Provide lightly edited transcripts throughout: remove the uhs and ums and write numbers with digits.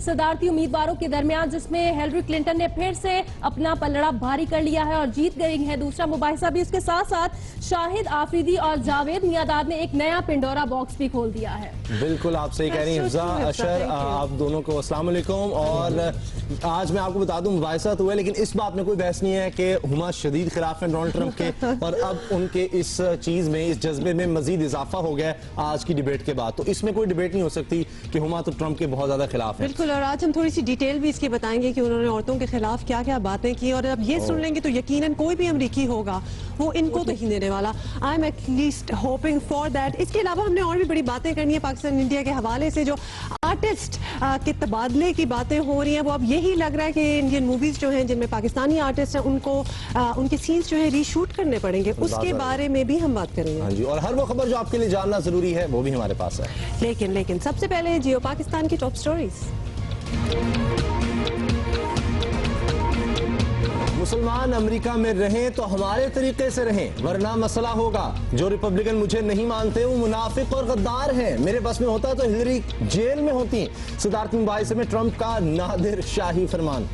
सदारती उम्मीदवारों के दरमियान, जिसमें हिलरी क्लिंटन ने फिर से अपना पलड़ा भारी कर लिया है और जीत गई है। दूसरा मुबाहिसा भी इसके साथ साथ शाहिद आफरीदी और जावेद मियादाद ने एक नया पिंडोरा बॉक्स भी खोल दिया है। बिल्कुल आप सही कह रही हैं हिफ्जा, अशर, आप दोनों को अस्सलाम वालेकुम। और आज मैं आपको बता दूं मुबाहिसा तो हुआ, लेकिन इस बात में कोई बहस नहीं है कि हुमा शदीद खिलाफ हैं डोनाल्ड ट्रंप के, और अब उनके इस चीज में, इस जज्बे में मजीद इजाफा हो गया आज की डिबेट के बाद। तो इसमें कोई डिबेट नहीं हो सकती कि हुमा तो ट्रंप के बहुत ज्यादा खिलाफ है। बिल्कुल, और आज हम थोड़ी सी डिटेल भी इसकी बताएंगे कि उन्होंने औरतों के खिलाफ क्या क्या बातें की, और अब ये सुन लेंगे तो यकीनन कोई भी अमरीकी होगा वो इनको तो ही देने वाला। I am at least hoping for that. इसके अलावा हमने और भी बड़ी बातें करनी है पाकिस्तान इंडिया के हवाले से। जो आर्टिस्ट के तबादले की बातें हो रही हैं, वो अब यही लग रहा है कि इंडियन मूवीज जो हैं जिनमें पाकिस्तानी आर्टिस्ट हैं उनको उनके सीन्स जो है रीशूट करने पड़ेंगे, उसके बारे में भी हम बात करेंगे। हाँ जी, और हर वो खबर जो आपके लिए जानना जरूरी है वो भी हमारे पास है। लेकिन सबसे पहले जियो पाकिस्तान की टॉप स्टोरीज। मुसलमान अमेरिका में रहें तो हमारे तरीके से रहें, वरना मसला होगा। जो रिपब्लिकन मुझे नहीं मानते वो मुनाफिक और गद्दार हैं। मेरे बस में होता तो हिलरी जेल में होती। सदारती मुबाहिसे में ट्रंप का नादिर शाही फरमान।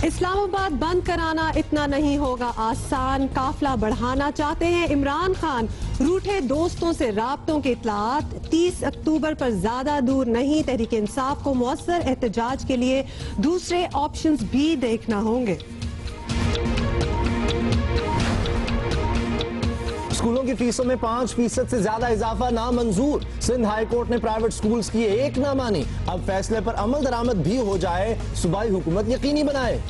इस्लामाबाद बंद कराना इतना नहीं होगा आसान, काफिला बढ़ाना चाहते हैं इमरान खान। रूठे दोस्तों से राब्तों की इत्तलात, 30 अक्टूबर पर ज्यादा दूर नहीं। तहरीक इंसाफ को मौसर एहतजाज के लिए दूसरे ऑप्शंस भी देखना होंगे। स्कूलों की फीसों में 5% से ज्यादा इजाफा नामंजूर। सिंध हाई कोर्ट ने प्राइवेट स्कूल्स की एक ना मानी। अब फैसले पर अमल दरामद भी हो जाए, सूबाई हुकूमत यकीनी बनाए।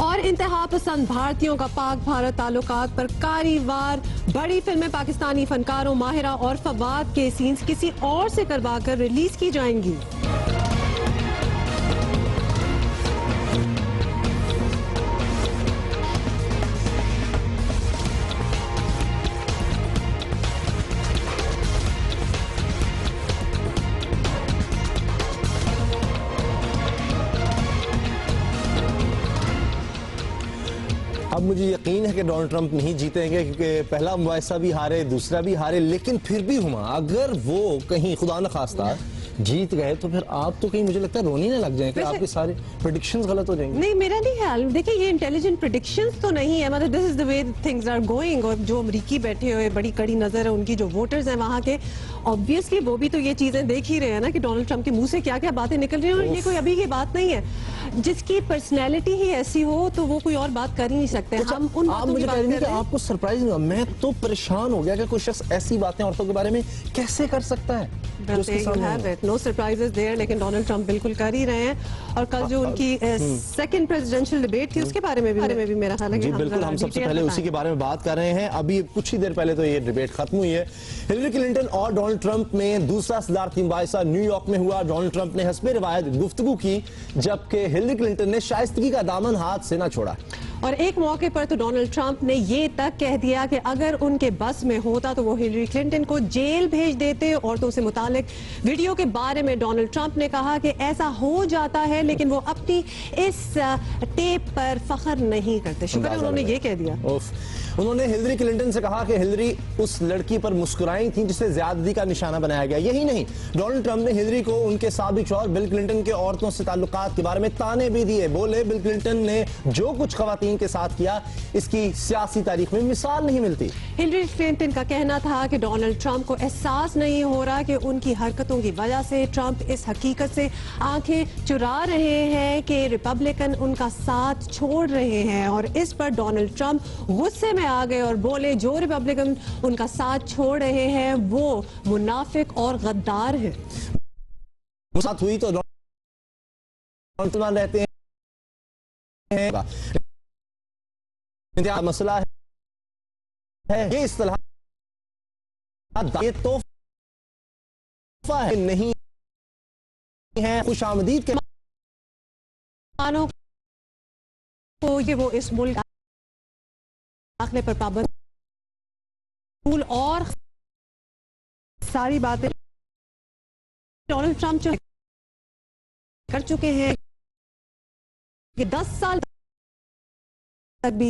और इंतहा पसंद भारतीयों का पाक भारत ताल्लुकात पर कारी वार। बड़ी फिल्में पाकिस्तानी फनकारों माहिरा और फवाद के सीन्स किसी और से करवाकर रिलीज की जाएंगी। अब मुझे यकीन है कि डोनाल्ड ट्रंप नहीं जीतेंगे, क्योंकि पहला मुबाहिसा भी हारे, दूसरा भी हारे। लेकिन फिर भी हुमा, अगर वो कहीं खुदा न खास्ता जीत गए तो फिर आप तो कहीं मुझे लगता है रोनी ना लग जाए कि आपके सारे प्रेडिक्शंस गलत हो जाएंगे। नहीं, मेरा नहीं ख्याल। देखिए, ये इंटेलिजेंट प्रेडिक्शंस तो नहीं है, मतलब this is the way things are going. और जो अमरीकी बैठे हुए बड़ी कड़ी नजर है उनकी, जो वोटर्स हैं वहां के, ऑब्वियसली वो भी तो ये चीजें देख ही रहे हैं ना कि डोनाल्ड ट्रंप के मुंह से क्या क्या बातें निकल रही हैं। और ये कोई अभी की बात नहीं है। जिसकी पर्सनैलिटी ही ऐसी हो तो वो कोई और बात कर ही नहीं सकते। हम उन आप मुझे कह रही हैं कि आपको सरप्राइज नहीं हुआ? मैं तो परेशान हो गया कि कोई शख्स ऐसी बातें औरतों के बारे में कैसे कर सकता है। नो सरप्राइजेस देयर, लेकिन डोनाल्ड ट्रंप बिल्कुल कर ही रहे हैं। और कल जो उनकी सेकंड प्रेसिडेंशियल डिबेट थी उसके बारे में भी मेरा ख्याल है कि बिल्कुल हम सबसे पहले उसी के बारे में बात कर रहे हैं। अभी कुछ ही देर पहले तो ये डिबेट खत्म हुई है। हिलरी क्लिंटन और डोनाल्ड ट्रंप में दूसरा सदारती मुबाहिसा न्यूयॉर्क में हुआ। डोनाल्ड ट्रंप ने हस्बे रिवायत गुफ्तगू की, जबकि हिलरी क्लिंटन ने शाइस्तगी का दामन हाथ से न छोड़ा। और एक मौके पर तो डोनाल्ड ट्रंप ने ये तक कह दिया कि अगर उनके बस में होता तो वो हिलरी क्लिंटन को जेल भेज देते। औरतों से मुतालिक वीडियो के बारे में डोनाल्ड ट्रंप ने कहा कि ऐसा हो जाता है, लेकिन वो अपनी इस टेप पर फख्र नहीं करते। शुक्र है उन्होंने ये कह दिया। उन्होंने हिलरी क्लिंटन से कहा कि हिलरी उस लड़की पर मुस्कुराई थी जिसे ज्यादती का निशाना बनाया गया। यही नहीं, डोनाल्ड ट्रंप ने हिलरी को उनके साबिक शौहर बिल क्लिंटन के औरतों से ताल्लुकात के बारे में ताने भी दिए। बोले बिल क्लिंटन ने जो कुछ खवातीन के साथ किया, इसकी सियासी तारीख में मिसाल नहीं मिलती। हिलरी क्लिंटन का कहना था कि डोनाल्ड ट्रंप को एहसास नहीं हो रहा कि उनकी हरकतों की वजह से ट्रंप इस हकीकत से आंखें चुरा रहे हैं कि रिपब्लिकन उनका साथ छोड़ रहे हैं। और इस पर डोनाल्ड ट्रंप गुस्से में आ गए और बोले जो रिपब्लिकन उनका साथ छोड़ रहे हैं वो मुनाफिक और गद्दार है। साथ हुई तो रहते हैं मसला है ये इस्तेलाह ये तोहफा है नहीं है खुशामदीद के मानो को ये वो इस मुल्क दाखिले पर पाबंद और सारी बातें डोनाल्ड ट्रंप जो कर चुके हैं कि 10 साल तक भी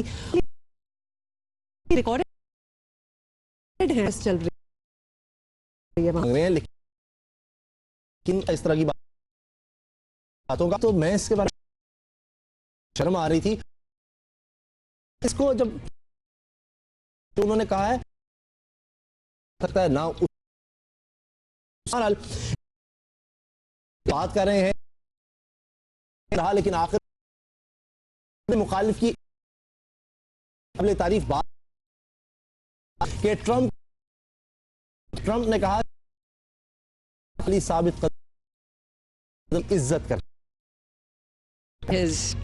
रिकॉर्डेड है चल रही है मांग रहे हैं, लेकिन इस तरह की बातों का तो मैं इसके बारे में शर्म आ रही थी इसको जब तो उन्होंने कहा है सकता है ना बात कर रहे हैं रहा, लेकिन आखिर मुखालिफ की काबिल तारीफ बात कि ट्रंप ने कहा साबित कदम इज्जत कर his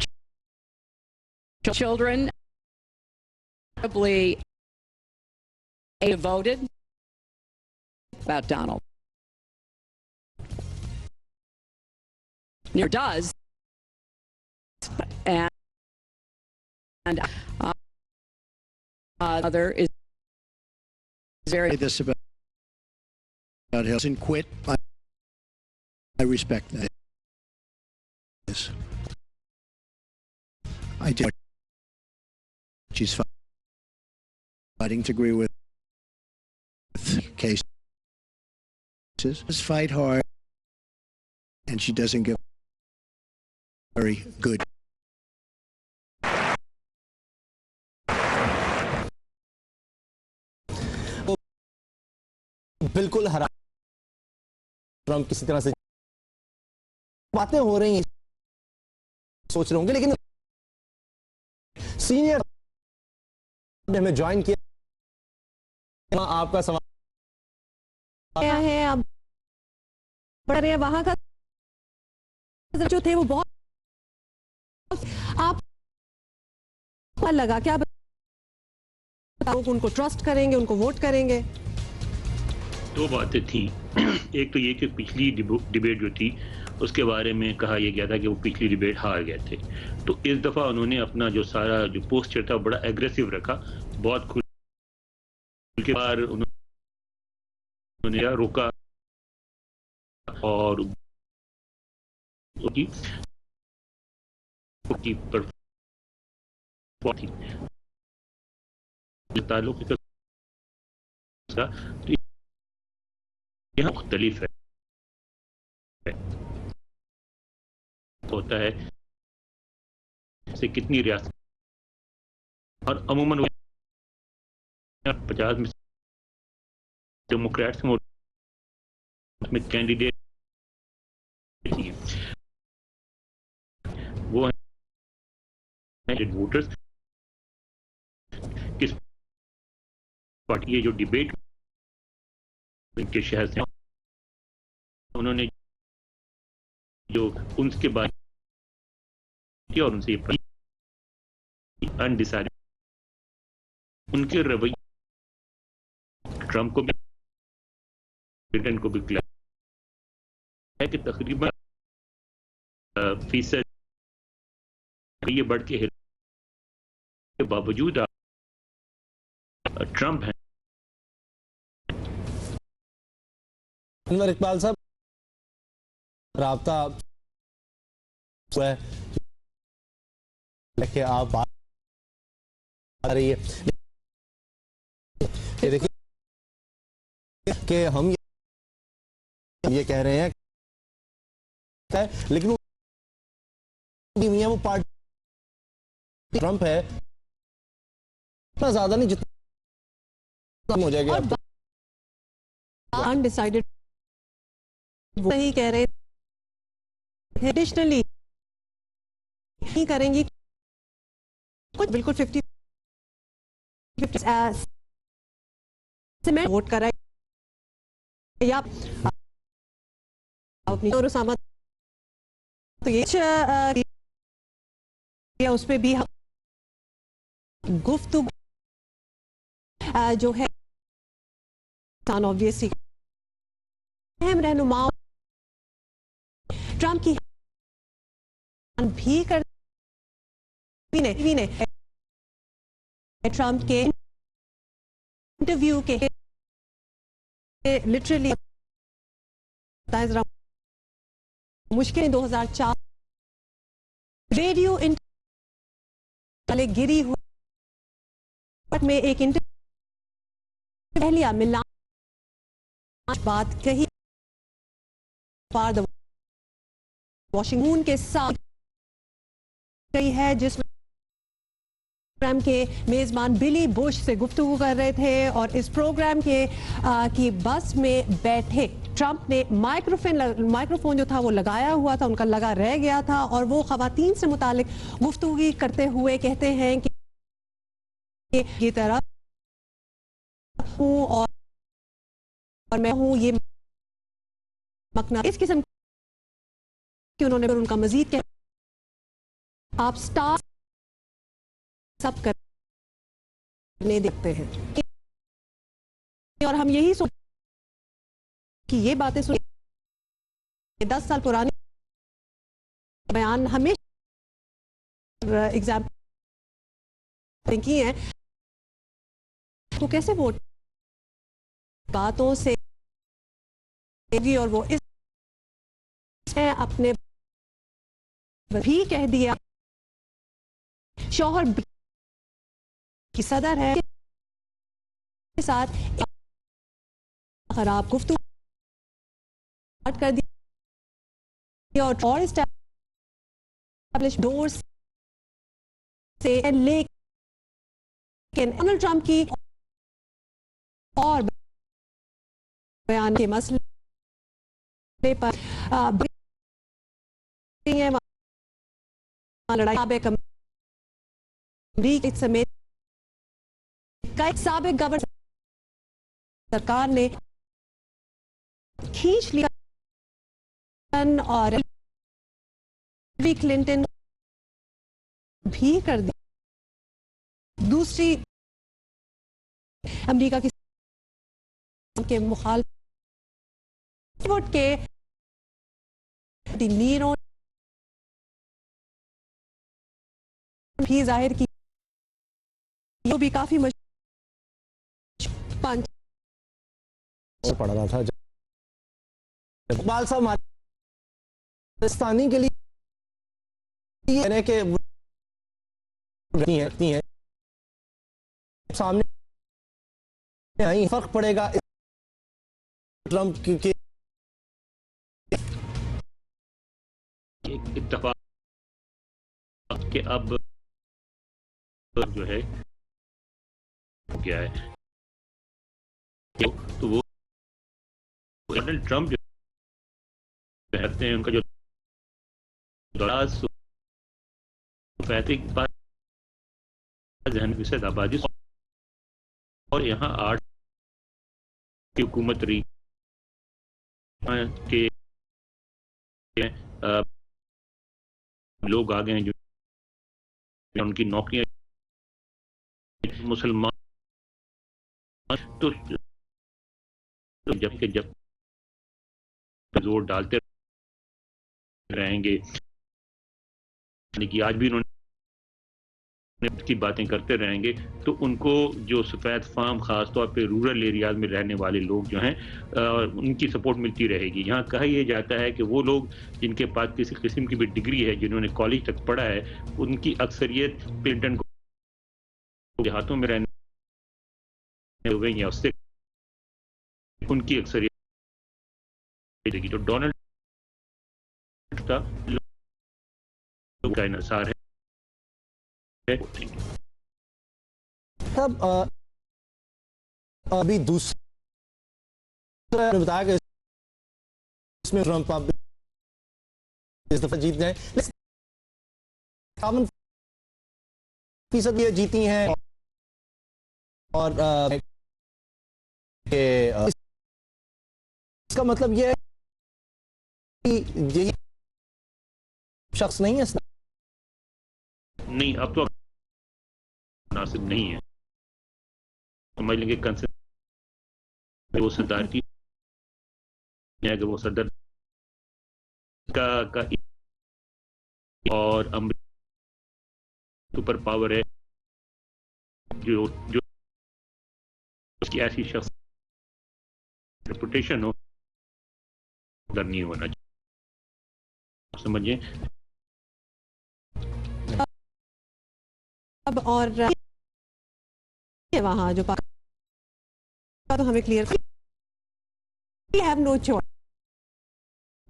children probably voted about Donald. Near does, and other is very. This about Hilton quit. I respect that. Yes. I did. She's fighting to agree with cases. Just fight hard, and she doesn't give very good. बिल्कुल हरा Trump किसी तरह से बातें हो रही हैं सोच रहे होंगे, लेकिन सीनियर ने हमें ज्वाइन किया। आपका सवाल क्या है? अब बढ़ रहे हैं वहां का जो थे वो बहुत आप लगा क्या लोग उनको ट्रस्ट करेंगे, उनको वोट करेंगे? दो बातें थी। एक तो ये कि पिछली डिबेट जो थी उसके बारे में कहा यह गया था कि वो पिछली डिबेट हार गए थे, तो इस दफ़ा उन्होंने अपना जो सारा जो पोस्चर था बड़ा एग्रेसिव रखा, बहुत खुल के बार उन्होंने रोका और ताल्लुक तो यहाँ मुख्तलिफ है होता है से कितनी रियासत और अमूमन 50 में डेमोक्रेट्स में कैंडिडेट वो हैं वोटर्स किस पार्टी है जो डिबेट के शहर से उन्होंने जो उनके बाद किया और उनसे अनडिसाइडेड उनके रवैये ट्रंप को भी बिडेन को भी क्लियर है कि तकरीबन फीसद ये बढ़ के बावजूद ट्रंप है। इकबाल साहब राब्ता लेके आप बात आ रही है देखिए कि हम ये कह रहे हैं लेकिन वो पार्टी ट्रंप है इतना ज्यादा नहीं जितना हो जाएगा अनडिसाइडेड सही कह रहे हैं। एडिशनली नहीं करेंगी कुछ बिल्कुल 50 वोट कराए या अपनी और उसामा तो ये उस पे भी गुफ्तगू जो है ऑब्वियसली अहम रहनुमाओं ट्रंप की भी कर ट्रंप के इंटरव्यू के लिटरली जरा मुश्किल 2004 रेडियो इंटर गिरी हुई में एक पहलिया मिला बात कही पार द वॉशिंगटन के साथ गई है, जिसमें प्रोग्राम के मेजबान बिली बुश से गुफ्तगू कर रहे थे और इस प्रोग्राम के की बस में बैठे ट्रंप ने माइक्रोफोन जो था वो लगाया हुआ था, उनका लगा रह गया था और वो खवातीन से मुतालिक गुफ्तगू करते हुए कहते हैं कि ये तरह हूँ और मैं हूँ ये मकना, इस किस्म की उन्होंने उनका मजीद कह आप स्टार सब करने देखते हैं और हम यही सोच कि ये बातें सुन 10 साल पुरानी बयान हमेशा एग्जाम्पल की है तो कैसे वोट बातों से और वो इस अपने भी कह दिया शौहर की सदर है के साथ खराब गुफ्तगू कर दी और एस्टैब्लिश डोर्स से लेकिन डोनाल्ड ट्रंप की और बयान के मसले पर लड़ाई समेत कई साबिक गवर्नर सरकार ने खींच लिया और हिलरी क्लिंटन भी कर दी। दूसरी अमेरिका के मुखालिफ वोट के नीरो भी जाहिर की वो भी काफी पंच पढ़ रहा था इकबाल साहब पाकिस्तानी के लिए के है सामने आई फर्क पड़ेगा ट्रंप के इत्तेफाक कि अब जो है क्या है तो वो डोनाल्ड ट्रंप जो कहते हैं उनका जो फैसद आबादी और यहाँ 8 की हुकूमत रही के लोग आ गए हैं जो उनकी नौकरियां मुसलमान तो जब जोर डालते रहेंगे कि आज भी उन्होंने की बातें करते रहेंगे तो उनको जो सफेद फार्म खास तौर पे रूरल एरियाज में रहने वाले लोग जो हैं उनकी सपोर्ट मिलती रहेगी। यहाँ कहा यह जाता है कि वो लोग जिनके पास किसी किस्म की भी डिग्री है, जिन्होंने कॉलेज तक पढ़ा है, उनकी अक्सरियत क्लिंटन को देहातों में रहने हो गई या उससे उनकी अक्सरियत तो डोनाल्ड का इन्हिसार है। तब अभी दूसरा बताया कि इसमें ट्रंप आप इस दफा जीत गए, 57% ये जीती हैं और इसका मतलब ये है कि यही शख्स नहीं है नहीं, अब तो मुनासिब नहीं है। समझ लेंगे वो सदारती अगर वो सदर का और सुपर पावर है जो उसकी ऐसी शख्स रेपुटेशन हो, उधर नहीं होना चाहिए, समझिए। अब और वहाँ जो तो हमें क्लियर हैव नो चॉइस,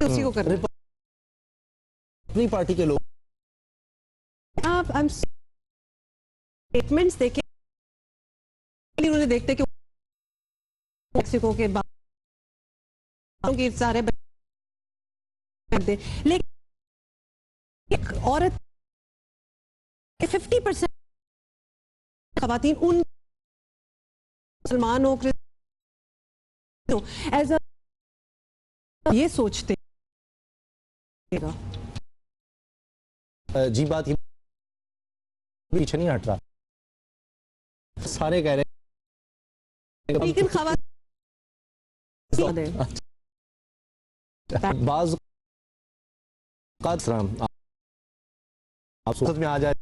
उसी को करना। अपनी पार्टी के लोग आप स्टेटमेंट्स देखें, उन्हें देखते कि मेक्सिको के बाद के सारे दे, लेकिन एक औरत 50% खवातीन उन मुसलमान हो एज ये सोचते जी बात ये पीछे नहीं हट रहा, सारे कह रहे हैं लेकिन खवातीन बाज आप सूरत में आ जाए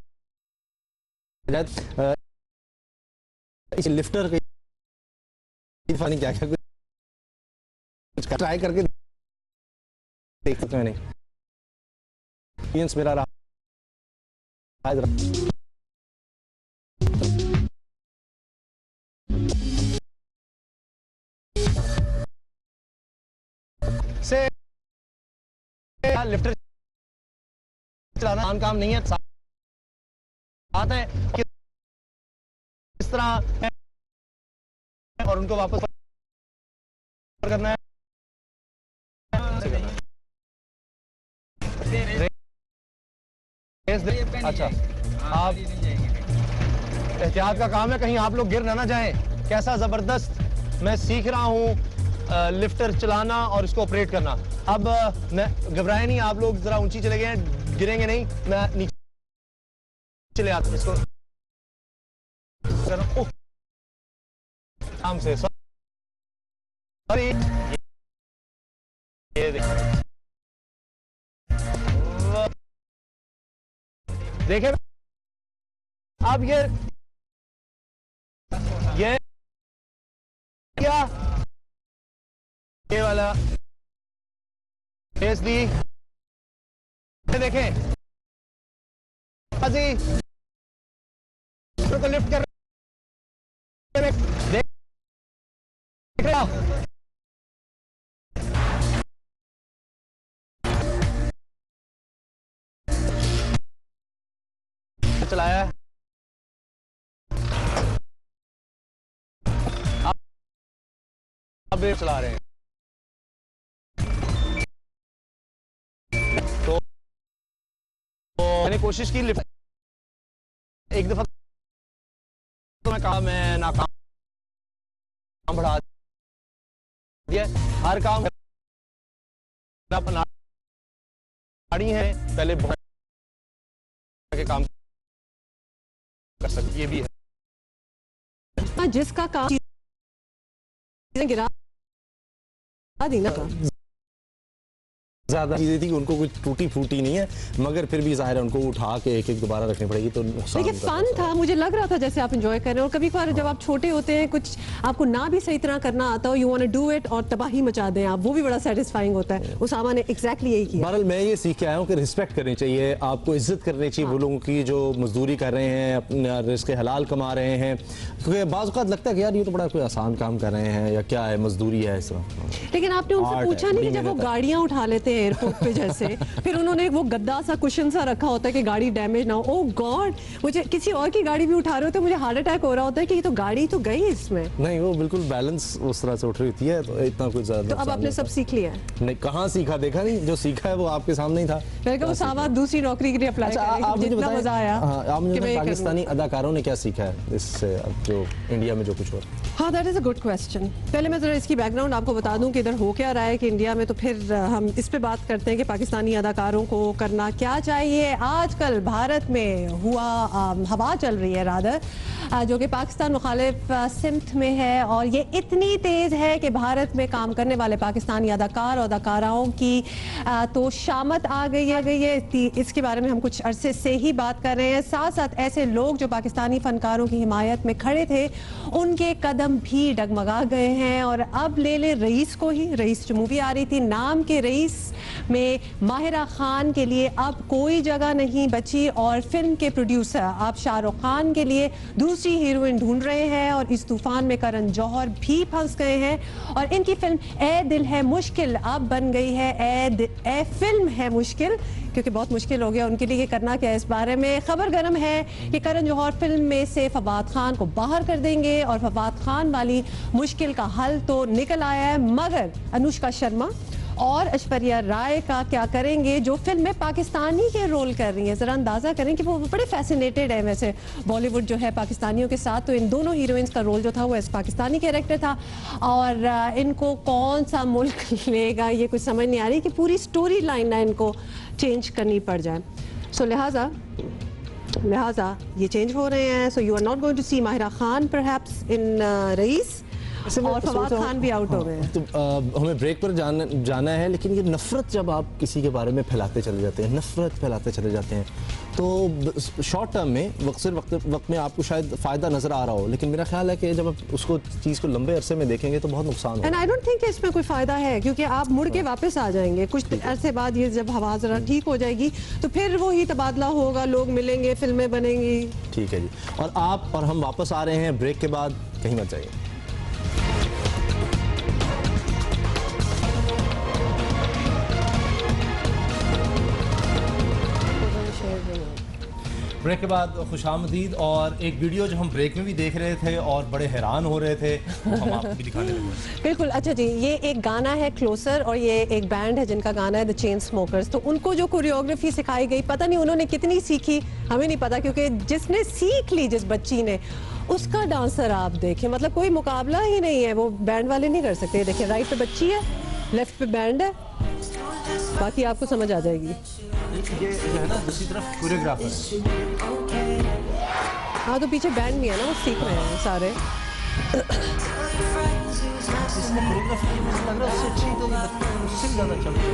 इस लिफ्टर के नहीं क्या क्या कुछ ट्राई करके देख सकते हैं, नहीं एक्सपीरियंस मेरा रहा से लिफ्टर चलाना आसान काम नहीं है, बात है कि इस तरह और उनको वापस करना है। अच्छा, आप एहतियात का काम है, कहीं आप लोग गिर ना जाएं। कैसा जबरदस्त मैं सीख रहा हूं लिफ्टर चलाना और इसको ऑपरेट करना। अब मैं घबराए नहीं, आप लोग जरा ऊंची चले गए, गिरेंगे नहीं, मैं नीचे चले आता इसको आराम से। सॉरी, ये देखे अब ये क्या ये वाला फेस दी, देखें जी को लिफ्ट कर देख रहा चलाया अब चला रहे हैं, तो मैंने कोशिश की लिफ्ट एक दफा तो मैं कहा मैं नाकाम बढ़ा दिया, हर काम गाड़ी है पहले के काम कर सकती, ये भी है जिसका काम गिरा दीना का ज्यादा चीजें थी कि उनको कुछ टूटी फूटी नहीं है, मगर फिर भी जाहिर है उनको उठा के एक एक दोबारा रखनी पड़ेगी, तो नुकसान लेकिन फन था, मुझे लग रहा था जैसे आप एंजॉय कर रहे हो। और कभी कभार जब आप छोटे होते हैं, कुछ आपको ना भी सही तरह करना आता हो, you want to do it और तबाही मचा दें आप, वो भी बड़ा सेटिस्फाइंग होता है। उसामा ने एग्जैक्टली यही किया। बहरहाल मैं ये सीख के आया हूँ कि रिस्पेक्ट करनी चाहिए, आपको इज्जत करनी चाहिए वो लोगों की जो मजदूरी कर रहे हैं, अपना रिस्क हलाल कमा रहे हैं, क्योंकि बाज़ औक़ात लगता है कि यार ये तो बड़ा कोई आसान काम कर रहे हैं या क्या है, मजदूरी है इस तरह। लेकिन आपने उनसे पूछा नहीं कि जब वो गाड़ियां उठा लेते हैं एयरपोर्ट पे जैसे फिर उन्होंने वो गद्दा सा कुशन सा रखा होता है कि गाड़ी डैमेज ना हो, ओह गॉड, मुझे किसी और की गाड़ी भी उठा रहे होते हैं, मुझे हार्ट अटैक हो रहा होता है कि ये तो गाड़ी तो गई इसमें। नहीं, वो बिल्कुल बैलेंस उस तरह से उठ रही होती है, तो इतना कुछ ज्यादा। तो अब आपने सब सीख लिया है? नहीं, कहाँ सीखा, देखा नहीं, जो सीखा है वो आपके सामने ही था। मैंने कहा उसामा दूसरी नौकरी के लिए अप्लाई करें, जितना मजा आया। आप मुझे पाकिस्तानी अदाकारों ने क्या सीखा है इससे, अब जो इंडिया में जो कुछ हो। हाँ, that is a good question. पहले मैं जरा इसकी बैकग्राउंड आपको बता दूं कि इधर हो क्या रहा है कि इंडिया में, तो फिर हम इस पे बात करते हैं कि पाकिस्तानी अदाकारों को करना क्या चाहिए। आजकल भारत में हुआ हवा चल रही है रादर जो कि पाकिस्तान मुखालिफ सिमत में है, और ये इतनी तेज़ है कि भारत में काम करने वाले पाकिस्तानी अदाकार और अदाकाराओं की तो शामत आ गई है। इसके बारे में हम कुछ अरसे से ही बात कर रहे हैं। साथ साथ ऐसे लोग जो पाकिस्तानी फनकारों की हिमायत में खड़े थे उनके कदम भी डगमगा गए हैं। और अब ले रईस को ही, रईस जो मूवी आ रही थी नाम के रईस में माहिरा खान के लिए अब कोई जगह नहीं बची, और फिल्म के प्रोड्यूसर आप शाहरुख खान के लिए दूसरी हीरोइन ढूंढ रहे हैं। और इस तूफान में करण जौहर भी फंस गए हैं, और इनकी फिल्म ए दिल है मुश्किल अब बन गई है ए फिल्म है मुश्किल, क्योंकि बहुत मुश्किल हो गया उनके लिए करना क्या है। इस बारे में खबर गर्म है कि करण जौहर फिल्म में से फवाद खान को बाहर कर देंगे, और फवाद खान वाली मुश्किल का हल तो निकल आया है, मगर अनुष्का शर्मा और ऐश्वर्या राय का क्या करेंगे जो फिल्म में पाकिस्तानी के रोल कर रही हैं। ज़रा अंदाज़ा करें कि वो बड़े फैसिनेटेड है वैसे बॉलीवुड जो है पाकिस्तानियों के साथ, तो इन दोनों हीरोइंस का रोल जो था वो इस पाकिस्तानी कैरेक्टर था, और इनको कौन सा मुल्क लेगा ये कुछ समझ नहीं आ रही कि पूरी स्टोरी लाइन ना इनको चेंज करनी पड़ जाए। सो लिहाजा ये चेंज हो रहे हैं। So you are not going to see Mahira Khan perhaps in Raees, और फवाद खान भी आउट हो गए हैं। तो हमें ब्रेक पर जाना है, लेकिन ये नफरत जब आप किसी के बारे में फैलाते चले जाते हैं, नफरत फैलाते चले जाते हैं, तो शॉर्ट टर्म में वक्त में आपको शायद फ़ायदा नज़र आ रहा हो, लेकिन मेरा ख्याल है कि जब आप उसको चीज़ को लंबे अरसे में देखेंगे तो बहुत नुकसान होगा। एंड आई डोंट थिंक इसमें कोई फ़ायदा है, क्योंकि आप मुड़ के वापस आ जाएंगे कुछ अरसे बाद। ये जब हवा ज़रा ठीक हो जाएगी तो फिर वही तबादला होगा, लोग मिलेंगे, फिल्में बनेंगी। ठीक है जी, और आप और हम वापस आ रहे हैं ब्रेक के बाद, कहीं मत जाइए। ब्रेक के बाद खुशामदीद, और एक वीडियो जो हम ब्रेक में भी देख रहे थे और बड़े हैरान हो रहे थे वो हम आपको भी दिखाने लगे। बिल्कुल, अच्छा जी, ये एक गाना है क्लोजर, और ये एक बैंड है जिनका गाना है द चेन स्मोकर्स। तो उनको जो कोरियोग्राफी सिखाई गई, पता नहीं उन्होंने कितनी सीखी, हमें नहीं पता, क्योंकि जिसने सीख ली जिस बच्ची ने, उसका डांसर आप देखें, मतलब कोई मुकाबला ही नहीं है, वो बैंड वाले नहीं कर सकते। देखिए राइट पे बच्ची है, लेफ्ट पे बैंड है, बाकी आपको समझ आ जाएगी। ये जो है ना दूसरी तरफ कोरियोग्राफर है। हाँ, तो पीछे बैंड भी है ना, वो सीख रहे हैं सारे। इसने कोरियोग्राफी की, मुझे लग रहा है उससे अच्छी तो उससे ज़्यादा चल रही है।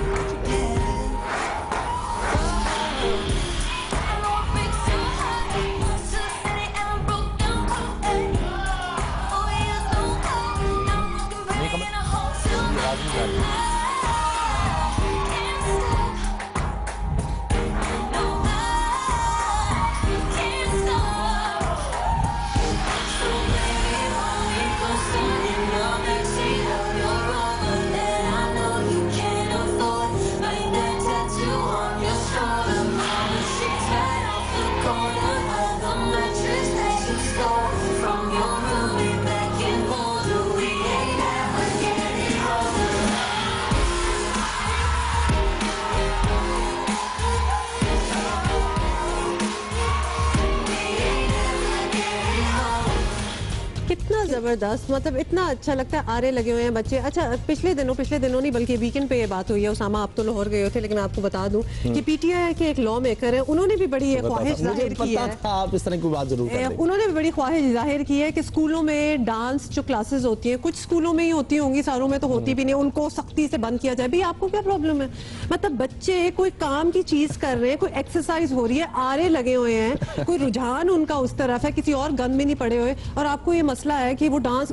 जबरदस्त, मतलब इतना अच्छा लगता है, आरे लगे हुए हैं बच्चे। अच्छा, पिछले दिनों नहीं बल्कि वीकेंड पे ये बात हुई है। उसामा, आप तो लाहौर गए थे, लेकिन आपको बता दूं कि पीटीआई के एक लॉ मेकर है, उन्होंने भी बड़ी ख्वाहिश जाहिर की है। आप इस तरह की बात जरूर कर लें। उन्होंने भी बड़ी ख्वाहिश जाहिर की है कि स्कूलों में डांस जो क्लासेस होती हैं, कुछ स्कूलों में ही होती होंगी, सारों में तो होती भी नहीं, उनको सख्ती से बंद किया जाए। भाई आपको क्या प्रॉब्लम है? मतलब बच्चे कोई काम की चीज कर रहे हैं, कोई एक्सरसाइज हो रही है, आरे लगे हुए हैं, कोई रुझान उनका उस तरफ है, किसी और गंद में नहीं पड़े हुए, और आपको ये मसला है कि वो डांस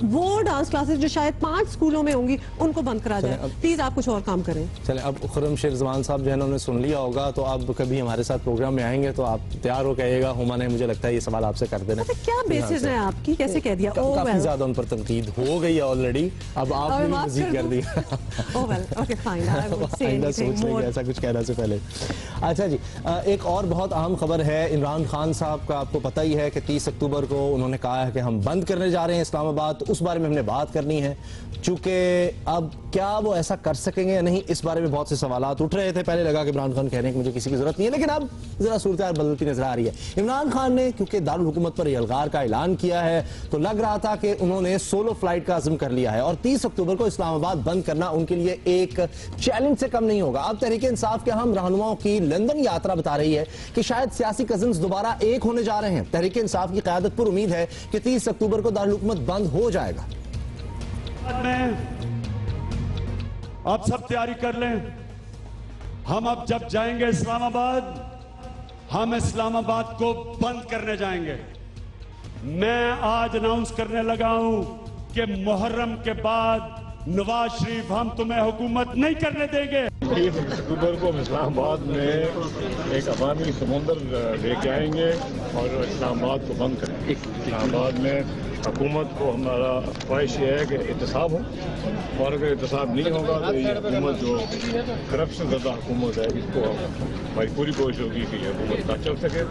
क्लासेस जो शायद 5 स्कूलों में होंगी उनको बंद करा जाए। प्लीज आप कुछ और काम करें। चले, अब खुर्रम शेर जमान साहब जो है उन्होंने सुन लिया होगा, तो अब कभी हमारे साथ प्रोग्राम में आएंगे तो आप तैयार हो कहिएगा। हुमा ने, मुझे लगता है ये सवाल आपसे कर देना। अच्छा, क्या बेसिस है आपकी, कैसे कह दिया? काफी ज्यादा उन पर तनकीद हो गई है ऑलरेडी, अब आपने भी मजीद कर दिया। सोच लेंगे ऐसा कुछ कहने से पहले। अच्छा जी, एक और बहुत अहम खबर है। इमरान खान साहब का आपको पता ही है कि 30 अक्टूबर को उन्होंने कहा है कि हम बंद करने जा रहे हैं इस्लामाबाद, तो उस बारे में हमने बात करनी है। चूंकि अब क्या वो ऐसा कर सकेंगे या नहीं, इस बारे में बहुत से सवालात उठ रहे थे। पहले लगा कि इमरान खान कह रहे हैं कि मुझे किसी की जरूरत नहीं है, लेकिन अब जरा सूरत बदलती नजर आ रही है। इमरान खान ने क्योंकि दारुल हुकूमत पर अलगार का ऐलान किया है तो लग रहा था कि उन्होंने सोलो फ्लाइट का अज़्म कर लिया है और 30 अक्टूबर को इस्लामाबाद बंद करना उनके लिए एक चैलेंज से कम नहीं होगा। अब तहरीक इंसाफ के अहम रहनुमाओं की लंदन यात्रा बता रही है कि शायद सियासी कजिन्स दोबारा एक होने जा रहे हैं। तहरीक इंसाफ की क़यादत पर उम्मीद है कि 30 अक्टूबर को दारुल हुकूमत बंद हो जाएगा। अब सब तैयारी कर लें। हम अब जब जाएंगे इस्लामाबाद, हम इस्लामाबाद को बंद करने जाएंगे। मैं आज अनाउंस करने लगा हूं कि मुहर्रम के बाद नवाज शरीफ हम तुम्हें हुकूमत नहीं करने देंगे। 30 अक्टूबर को हम इस्लामाबाद में एक अवामी समुंदर लेके आएंगे और इस्लामाबाद को बंद करेंगे। इस्लामाबाद में हुकूमत को हमारा ख्वाहिश ये है कि एहतसाब हो, और अगर एहतसाब नहीं होगा तो ये हुकूमत जो करप्शन ज़्यादा हुकूमत है, इसको हमारी पूरी कोशिश होगी कि ये हुकूमत ना चल सके।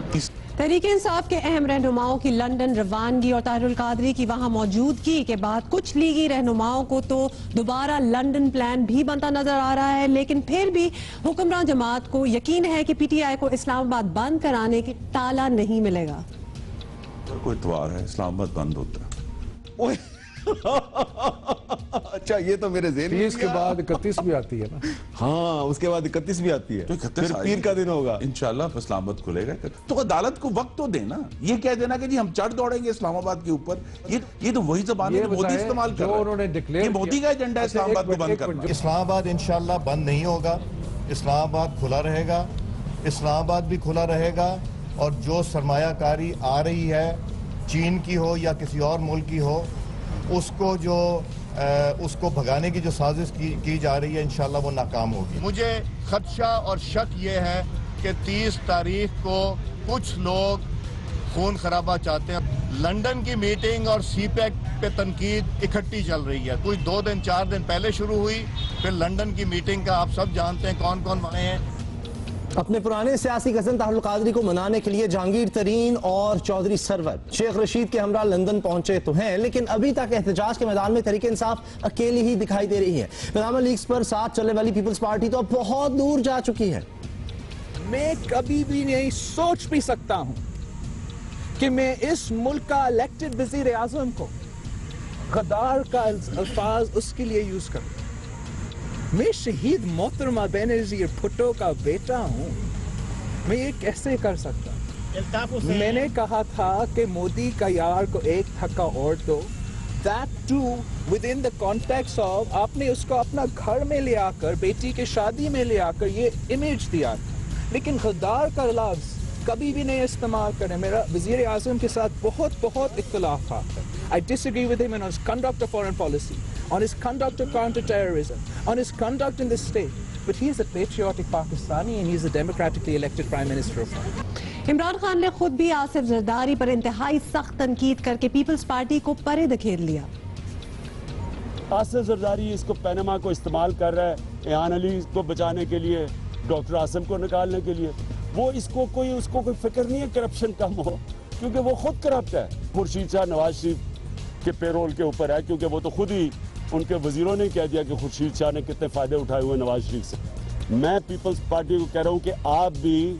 तहरीक इंसाफ के अहम रहनुमाओं की लंदन रवानगी और ताहिरुल कादरी की वहां मौजूदगी के बाद कुछ लीगी रहनुमाओं को तो दोबारा लंदन प्लान भी बनता नजर आ रहा है, लेकिन फिर भी हुक्मरान जमात को यकीन है कि PTI को इस्लामाबाद बंद कराने की ताला नहीं मिलेगा। कोई इतवार है इस्लामाबाद बंद होता है। अच्छा, ये तो मेरे ज़हन में 30 के बाद 31 भी आती है ना। हाँ, उसके बाद 31 भी आती है, तो फिर पीर का दिन होगा इंशाल्लाह इस्लामाबाद खुलेगा। तो अदालत को वक्त तो देना, ये कह देना कि जी हम चढ़ दौड़ेंगे इस्लामाबाद के ऊपर, ये तो वही ज़बान है मोदी इस्तेमाल कर रहा है। ये मोदी का एजेंडा है इस्लामाबाद को बंद करना। इस्लामाबाद इंशाल्लाह बंद नहीं होगा, इस्लामाबाद खुला रहेगा। इस्लामाबाद भी खुला रहेगा और जो सरमायाकारी आ रही है, चीन की हो या किसी और मुल्क की हो, उसको भगाने की जो साजिश की जा रही है, इंशाल्लाह वो नाकाम होगी। मुझे खदशा और शक ये है कि 30 तारीख को कुछ लोग खून खराबा चाहते हैं। लंदन की मीटिंग और CPEC पे तनकीद इकट्ठी चल रही है। कोई 2 दिन 4 दिन पहले शुरू हुई, फिर लंदन की मीटिंग का आप सब जानते हैं कौन कौन बने हैं। अपने पुराने सियासी कज़न ताहिरुल कादरी को मनाने के लिए जहांगीर तरीन और चौधरी सरवर शेख रशीद के हमरा लंदन पहुंचे तो हैं, लेकिन अभी तक एहतजाज के मैदान में तहरीक इंसाफ अकेली ही दिखाई दे रही है। पैनामा लीग्स पर साथ चलने वाली पीपल्स पार्टी तो अब बहुत दूर जा चुकी है। मैं कभी भी नहीं सोच भी सकता हूं कि मैं इस मुल्क का इलेक्टेड वजीर आजम को गद्दार का अल्फाज उसके लिए यूज करूं। मैं शहीद मोहतरमा बेनज़ीर भुट्टो का बेटा हूं, मैं ये कैसे कर सकता? मैंने कहा था कि मोदी का यार को एक धक्का और दो, that too within the context of आपने उसको अपना घर में ले आकर, बेटी की शादी में ले आकर ये इमेज दिया, लेकिन गद्दार का लफ्ज़ कभी भी नहीं इस्तेमाल करें। मेरा वज़ीर आज़म के साथ बहुत इख्तिलाफ़ात है। I disagree with him on his conduct of foreign policy, on his conduct of counter-terrorism, on his conduct in this state. But he is a patriotic Pakistani and he is a democratically elected Prime Minister of India. Imran Khan ने खुद भी आसिफ जरदारी पर इंतहाई सख्त तनकीद करके peoples party को परे धकेल लिया। आसिफ जरदारी इसको पैनामा को इस्तेमाल कर रहा है एहान अली को बचाने के लिए, डॉक्टर आसिम को निकालने के लिए। वो उसको कोई फिक्र नहीं है करप्शन कम हो, क्योंकि वो खुद करप्ट है। खुर्शीद शाह नवाज शरीफ के पेरोल के ऊपर है, क्योंकि वो तो खुद ही उनके वजीरों ने कह दिया कि खुर्शीद शाह ने कितने फायदे उठाए हुए नवाज शरीफ से। मैं पीपल्स पार्टी को कह रहा हूँ कि आप भी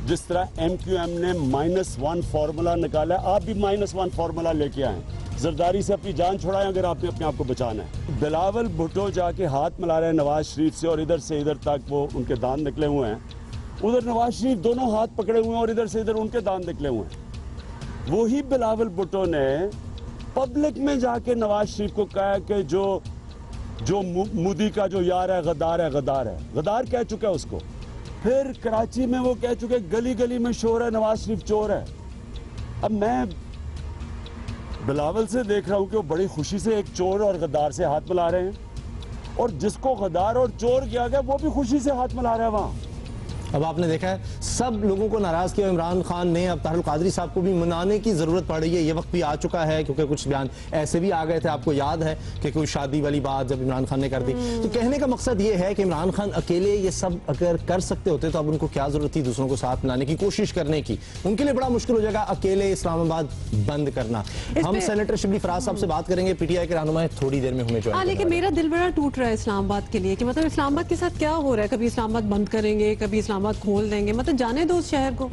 जिस तरह MQM ने -1 फार्मूला निकाला है, आप भी -1 फार्मूला लेके आए। जरदारी से अपनी जान छुड़ाएं अगर आपने अपने आप को बचाना है। बिलावल भुट्टो जाके हाथ मिला रहे हैं नवाज शरीफ से और इधर से इधर तक वो उनके दांत निकले हुए हैं। उधर नवाज शरीफ दोनों हाथ पकड़े हुए हैं और इधर से इधर उनके दांत निकले हुए हैं। वही बिलावल भुट्टो ने पब्लिक में जाके नवाज शरीफ को कहा कि जो मोदी का जो यार है गद्दार है, गद्दार कह चुका है उसको। फिर कराची में वो कह चुके गली गली में शोर है नवाज शरीफ चोर है। अब मैं बिलावल से देख रहा हूं कि वो बड़ी खुशी से एक चोर और गद्दार से हाथ मिला रहे हैं, और जिसको गद्दार और चोर किया गया वो भी खुशी से हाथ मिला रहा है वहां। अब आपने देखा है सब लोगों को नाराज किया। इमरान खान ने अब ताहिर कादरी साहब को भी मनाने की जरूरत पड़ रही है। ये वक्त भी आ चुका है क्योंकि कुछ बयान ऐसे भी आ गए थे, आपको याद है कि कोई शादी वाली बात जब इमरान खान ने कर दी। तो कहने का मकसद ये है कि इमरान खान अकेले ये सब अगर कर सकते होते तो अब उनको क्या जरूरत थी दूसरों को साथ मिलाने की कोशिश करने की। उनके लिए बड़ा मुश्किल हो जाएगा अकेले इस्लामाबाद बंद करना। हम सेनेटर शिबली फराज साहब से बात करेंगे, पीटीआई के रहनुमा थोड़ी देर में हमें ज्वाइन। लेकिन मेरा दिल बड़ा टूट रहा है इस्लामाबाद के लिए कि मतलब इस्लामाबाद के साथ क्या हो रहा है। कभी इस्लामाबाद बंद करेंगे, कभी इस्लामाबाद खोल देंगे, मतलब जाने दो उस शहर को।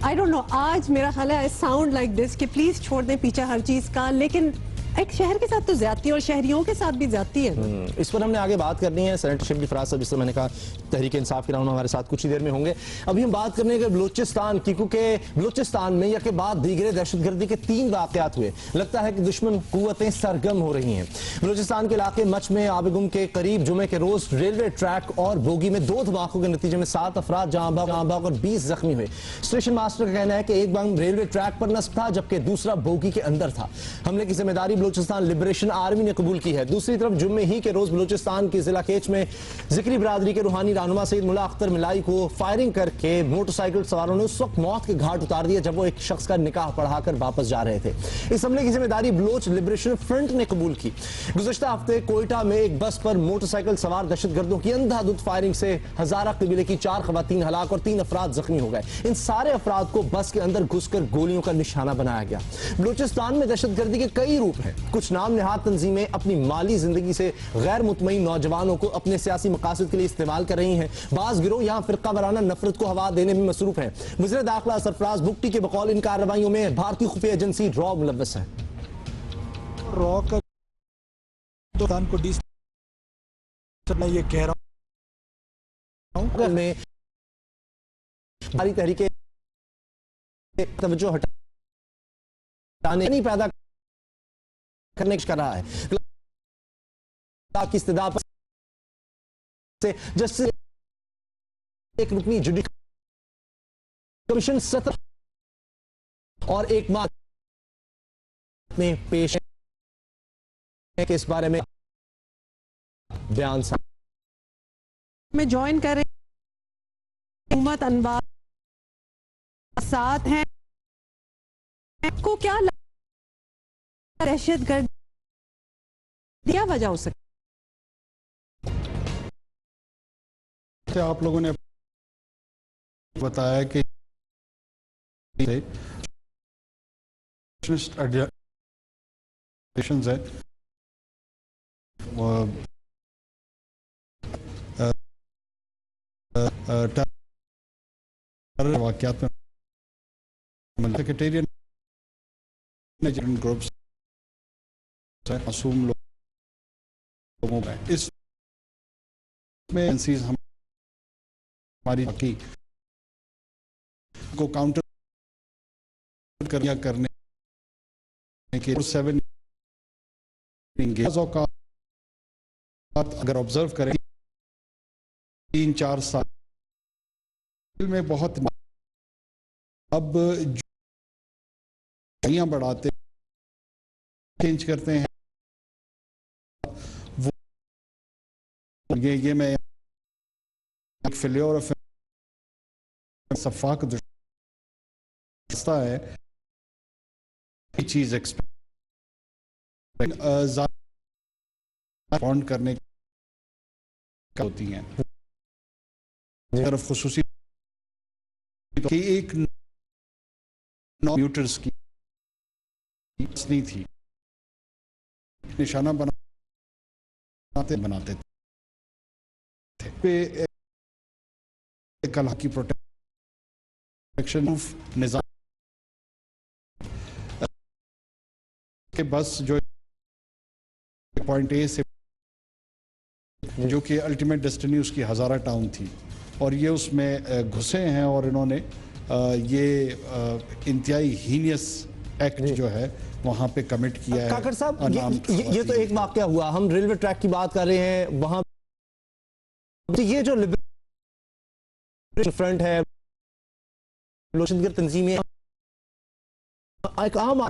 आई डोंट नो, आज मेरा ख्याल है साउंड लाइक दिस कि प्लीज छोड़ दें पीछे हर चीज का, लेकिन एक शहर के साथ तो ज्यादती है और शहरियों के साथ भी ज्यादती है। इस पर हमने आगे बात करनी है। सेनेटर शिबली फराज साहब, जिस मैंने कहा तहरीक इंसाफ के रहनुमा हमारे साथ कुछ ही देर में होंगे। अभी हम बात करने के बलूचिस्तान की, क्योंकि बलूचिस्तान में या के बाद दीगरे दहशतगर्दी के 3 वाकयात हुए। लगता है कि दुश्मन कुव्वतें सरगर्म हो रही हैं। बलूचिस्तान के इलाके मच में आबेगुम के करीब जुमे के रोज रेलवे ट्रैक और बोगी में 2 धमाकों के नतीजे में 7 अफराद जहां भाग और 20 जख्मी हुए। स्टेशन मास्टर का कहना है कि एक बम रेलवे ट्रैक पर नस्ब था जबकि दूसरा बोगी के अंदर था। हमले की जिम्मेदारी बलूचिस्तान लिबरेशन आर्मी ने कबूल की है। दूसरी तरफ जुम्मे ही के रोज बलूचिस्तान के जिला केच में जिक्री बरादरी के रूहानी रहनुमा सईद मुल्ला अख्तर मिलाई को फायरिंग करके मोटरसाइकिल सवारों ने उस वक्त मौत के घाट उतार दिया जब वो एक शख्स का निकाह पढ़ाकर वापस जा रहे थे। इस हमले की जिम्मेदारी बलोच लिबरेशन फ्रंट ने कबूल की। गुज़श्ता हफ्ते कोयटा में एक बस पर मोटरसाइकिल सवार दहशतगर्दों की अंधाधुंध फायरिंग से हजारा कबीले की 4 खवातीन हलाक और 3 अफराद जख्मी हो गए। इन सारे अफराद को बस के अंदर घुसकर गोलियों का निशाना बनाया गया। बलूचिस्तान में दहशतगर्दी के कई रूप हैं। कुछ नाम नहाद तंजीमें अपनी माली जिंदगी से गैर मुतमईन नौजवानों को अपने सियासी मकासद के लिए इस्तेमाल कर रही हैं। बाज गिरोह यहां फिरका वाराना नफरत को हवा देने में मसरूफ है। वज़ीर दाखिला सरफराज बुगटी के बकौल इन कार्रवाइयों में भारतीय खुफिया एजेंसी रॉ मुलव्वस है। रॉ का को मैं ये कह रहा हूं में हमारी तहरीके तवज्जो हटाने नहीं पैदा करने कर रहा है की इस्तदा से जस्टिस एक रुकनी जुडिशल कमीशन 17 और एक माह में पेश है कि इस बारे में बयान में ज्वाइन करें हुकूमत अनवार साथ हैं। आपको क्या दहशतगर्द क्या वजह हो सकती? आप लोगों ने बताया कि है वाकयात में सेक्रेटेरियन ग्रुप्स मासूम लोगों में इस में एजेंसीज हमारी को काउंटर करने के 7 अगर ऑब्जर्व करें 3-4 साल में बहुत अब बढ़ाते चेंज करते हैं वो ये मैं एक फेलियर ऑफ सफाक दुश्ता है चीज एक्सपेक्ट करने का होती हैं तरफ खुसूसी कि एक म्यूटर्स की नहीं थी निशाना बनाते थे कल की प्रोटेक्शन निजाम के बस जो पॉइंट ए से जो कि अल्टीमेट डेस्टिनी उसकी हजारा टाउन थी और ये उसमें घुसे हैं और इन्होंने ये इंतहाई हीनियस एक्ट जो है वहां पे कमिट किया है। काकड़ साहब ये तो एक वाकया हुआ, हम रेलवे ट्रैक की बात कर रहे हैं, वहां ये जो लिबरेशन फ्रंट है दहशतगर्द तंजीमें एक आम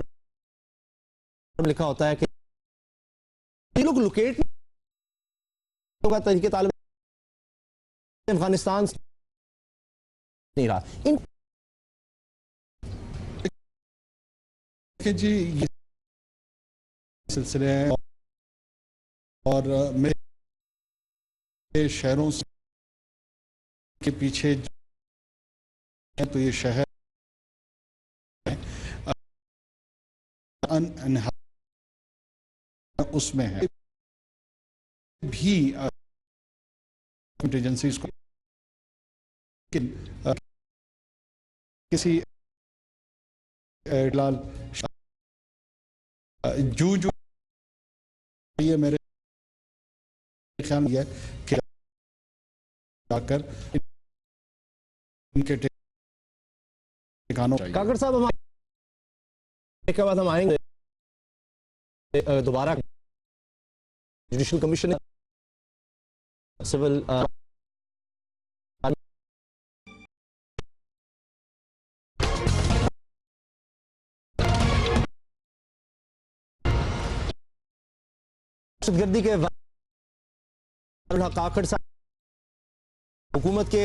लिखा होता है कि ये लोग लोकेट होगा तरीके तालिबान अफगानिस्तान नहीं रहा। इन जी ये सिलसिले हैं और मेरे शहरों से के पीछे तो ये शहर उसमें है भी एजेंसीज को किसी लाल जू ये मेरे ख्याल ये कि जाकर इनके ठिकानों काकड़ साहब हम के बाद हम आएंगे दोबारा जुडिशल कमीशन सिविल दहशतगर्दी के काकड़ साहब हुकूमत के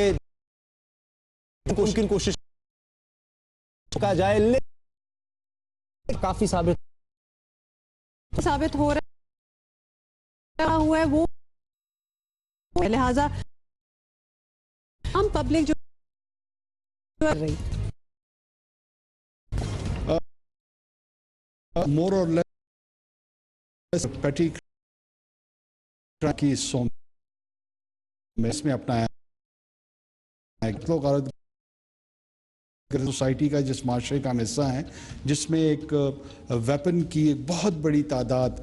मुमकिन कोशिश का जाए काफी साबित हो रहा हुआ है वो लिहाजा हम पब्लिक जो कर रही मोर और लेस पेटी की सोम में इसमें अपना सोसाइटी का जिस माशरे का हिस्सा है जिसमें एक वेपन की एक बहुत बड़ी तादाद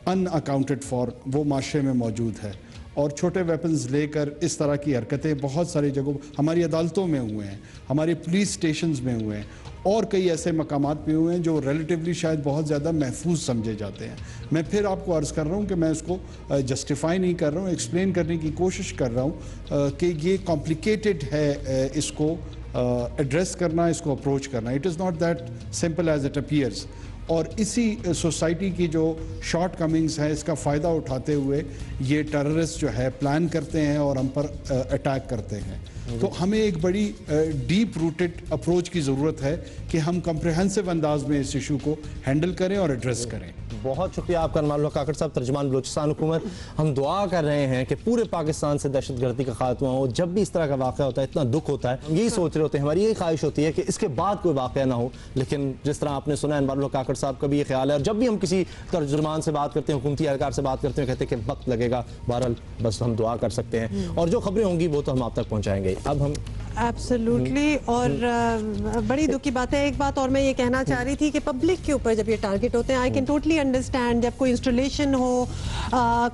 अनअकाउंटेड फॉर वो माशरे में मौजूद है और छोटे वेपन्स लेकर इस तरह की हरकतें बहुत सारी जगहों हमारी अदालतों में हुए हैं, हमारे पुलिस स्टेशंस में हुए हैं और कई ऐसे मकामात पे हुए हैं जो रिलेटिवली शायद बहुत ज़्यादा महफूज समझे जाते हैं। मैं फिर आपको अर्ज़ कर रहा हूँ कि मैं इसको जस्टिफाई नहीं कर रहा हूँ, एक्सप्लेन करने की कोशिश कर रहा हूँ कि ये कॉम्प्लिकेटेड है इसको एड्रेस करना, इसको अप्रोच करना। It is not that simple as it appears. और इसी सोसाइटी की जो शॉर्ट कमिंग्स है इसका फ़ायदा उठाते हुए ये टेररिस्ट जो है प्लान करते हैं और हम पर अटैक करते हैं। तो हमें एक बड़ी डीप रूटेड अप्रोच की ज़रूरत है कि हम कम्प्रिहेंसिव अंदाज में इस इशू को हैंडल करें और एड्रेस करें। बहुत शुक्रिया आपका मालूम काकड़ साहब, तर्जुमान बलूचिस्तान हुकूमत। हम दुआ कर रहे हैं कि पूरे पाकिस्तान से दहशतगर्दी का खात्मा हो। जब भी इस तरह का वाक़या होता है इतना दुख होता है, यही सोच रहे होते हैं, हमारी यही ख्वाहिश होती है कि इसके बाद कोई वाक़या ना हो। लेकिन जिस तरह आपने सुना है काकड़ साहब का भी ये ख्याल है और जब भी हम किसी तर्जुमान से बात करते हैं, हुकूमती एहलकार से बात करते हैं, कहते हैं कि वक्त लगेगा। बहरहाल बस हम दुआ कर सकते हैं और जो खबरें होंगी वो तो हम आप तक पहुँचाएंगे। अब हम एब्सोल्युटली और बड़ी दुख की बात है। एक बात और मैं ये कहना चाह रही थी कि पब्लिक के ऊपर जब ये टारगेट होते हैं, आई कैन टोटली अंडरस्टैंड जब कोई इंस्टॉलेशन हो,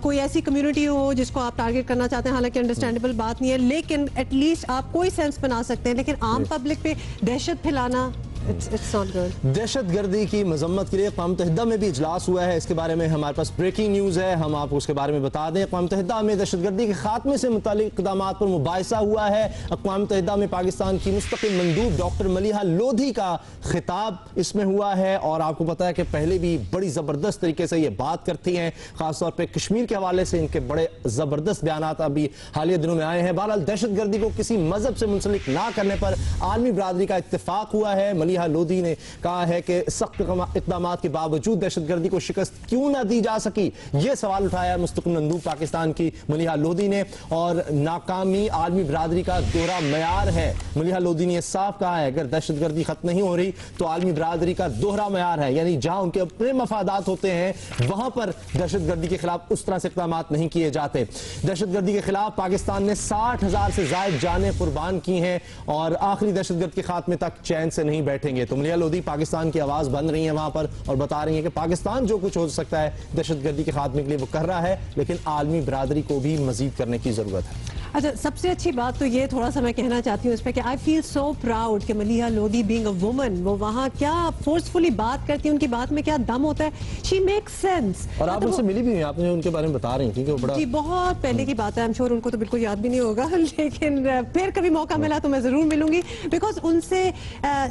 कोई ऐसी कम्युनिटी हो जिसको आप टारगेट करना चाहते हैं, हालांकि अंडरस्टैंडेबल बात नहीं है, लेकिन एटलीस्ट आप कोई सेंस बना सकते हैं। लेकिन आम पब्लिक पे दहशत फैलाना, दहशतगर्दी की मजम्मत के लिए अक़वाम मुत्तहिदा में भी इजलास हुआ है। इसके बारे में हमारे पास ब्रेकिंग न्यूज़ है, हम आपको उसके बारे में बता दें। अक़वाम मुत्तहिदा में दहशतगर्दी के खात्मे से मुतालिक इक़दामात पर मुबाहिसा हुआ है। अक़वाम मुत्तहिदा में पाकिस्तान की मुस्तक़िल मंदूब डॉक्टर मलिहा लोधी का खिताब इसमें हुआ है और आपको पता है कि पहले भी बड़ी ज़बरदस्त तरीके से ये बात करती हैं, ख़ासतौर पर कश्मीर के हवाले से इनके बड़े ज़बरदस्त बयानात अभी हालिया दिनों में आए हैं। बहरहाल दहशतगर्दी को किसी मजहब से मुंसलिक ना करने पर आलमी बरादरी का इत्तेफाक हुआ है। मलिहा लोधी ने कहा है कि सख्त इक़दामात के बावजूद दहशतगर्दी को शिकस्त क्यों ना दी जा सकी, यह सवाल उठाया मुस्तक़िल मंदूब पाकिस्तान की मलिहा लोधी ने। और नाकामी आलमी बरादरी का दोहरा मयार है। मलिहा लोधी ने साफ कहा है अगर दहशतगर्दी खत्म नहीं हो रही तो आलमी बरादरी का दोहरा मयार है, यानी जहां उनके अपने मफादात होते हैं वहां पर दहशतगर्दी के खिलाफ उस तरह से इक़दामात नहीं किए जाते। दहशतगर्दी के खिलाफ पाकिस्तान ने 60,000 से ज्यादा जानें कुर्बान की हैं और आखिरी दहशतगर्द के खात्मे तक चैन से नहीं बैठेंगे। तो मलिहा लोधी पाकिस्तान की आवाज बन रही है वहां पर और बता रही है कि पाकिस्तान जो कुछ हो सकता है दहशतगर्दी के खात्मे के लिए वो कर रहा है, लेकिन आलमी बरादरी को भी मजीद करने की जरूरत है। अच्छा, सबसे अच्छी बात तो ये थोड़ा सा मैं कहना चाहती हूँ इस पर कि आई फील सो प्राउड कि Maliha Lodhi being a woman, वो वहाँ क्या फोर्सफुली बात करती है, उनकी बात में क्या दम होता है, शी मेक्स सेंस। और आप उनसे मिली भी हुई, आपने उनके बारे में बता रही थी कि वो बड़ा जी बहुत पहले की बात है, आई एम श्योर उनको तो बिल्कुल याद भी नहीं होगा, लेकिन फिर कभी मौका मिला तो मैं जरूर मिलूंगी बिकॉज उनसे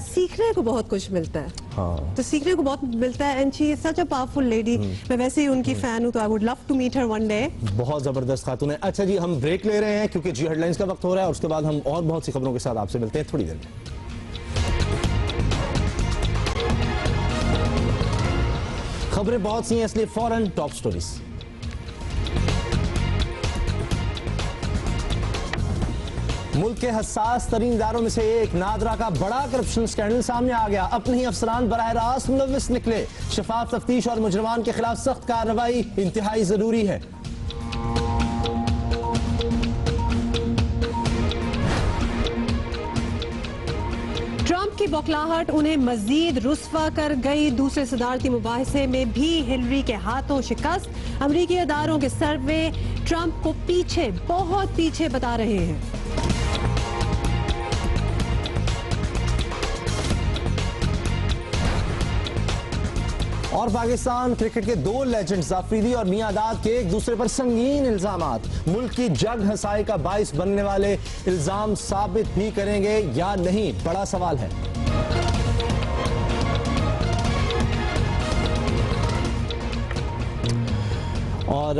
सीखने को बहुत कुछ मिलता है। हाँ। तो सीखने को बहुत मिलता है and she is such a powerful lady. मैं वैसे ही उनकी फैन हूँ तो I would love to meet her one day. बहुत जबरदस्त खातून है। अच्छा जी, हम ब्रेक ले रहे हैं क्योंकि जी हेडलाइंस का वक्त हो रहा है और उसके बाद हम और बहुत सी खबरों के साथ आपसे मिलते हैं थोड़ी देर में। खबरें बहुत सी हैं इसलिए फौरन टॉप स्टोरीज। मुल्क के हसास तरीन इदारों में से एक नादरा का बड़ा करप्शन स्कैंडल सामने आ गया। अपने ही अफसरान बराह रास्त मुलव्विस निकले। शफाफ तफ्तीश और मुजरिमान के खिलाफ सख्त कार्रवाई इंतहाई जरूरी है। ट्रंप की बौखलाहट उन्हें मजीद रुस्वा कर गई। दूसरे सदारती मुबाहिसे में भी हिलरी के हाथों शिकस्त। अमरीकी अदारों के सर्वे ट्रंप को पीछे, बहुत पीछे बता रहे हैं। और पाकिस्तान क्रिकेट के दो लेजेंड्स अफरीदी और मियांदाद के एक दूसरे पर संगीन इल्जामात। मुल्क की जग हसाई का बाइस बनने वाले इल्जाम साबित भी करेंगे या नहीं, बड़ा सवाल है। और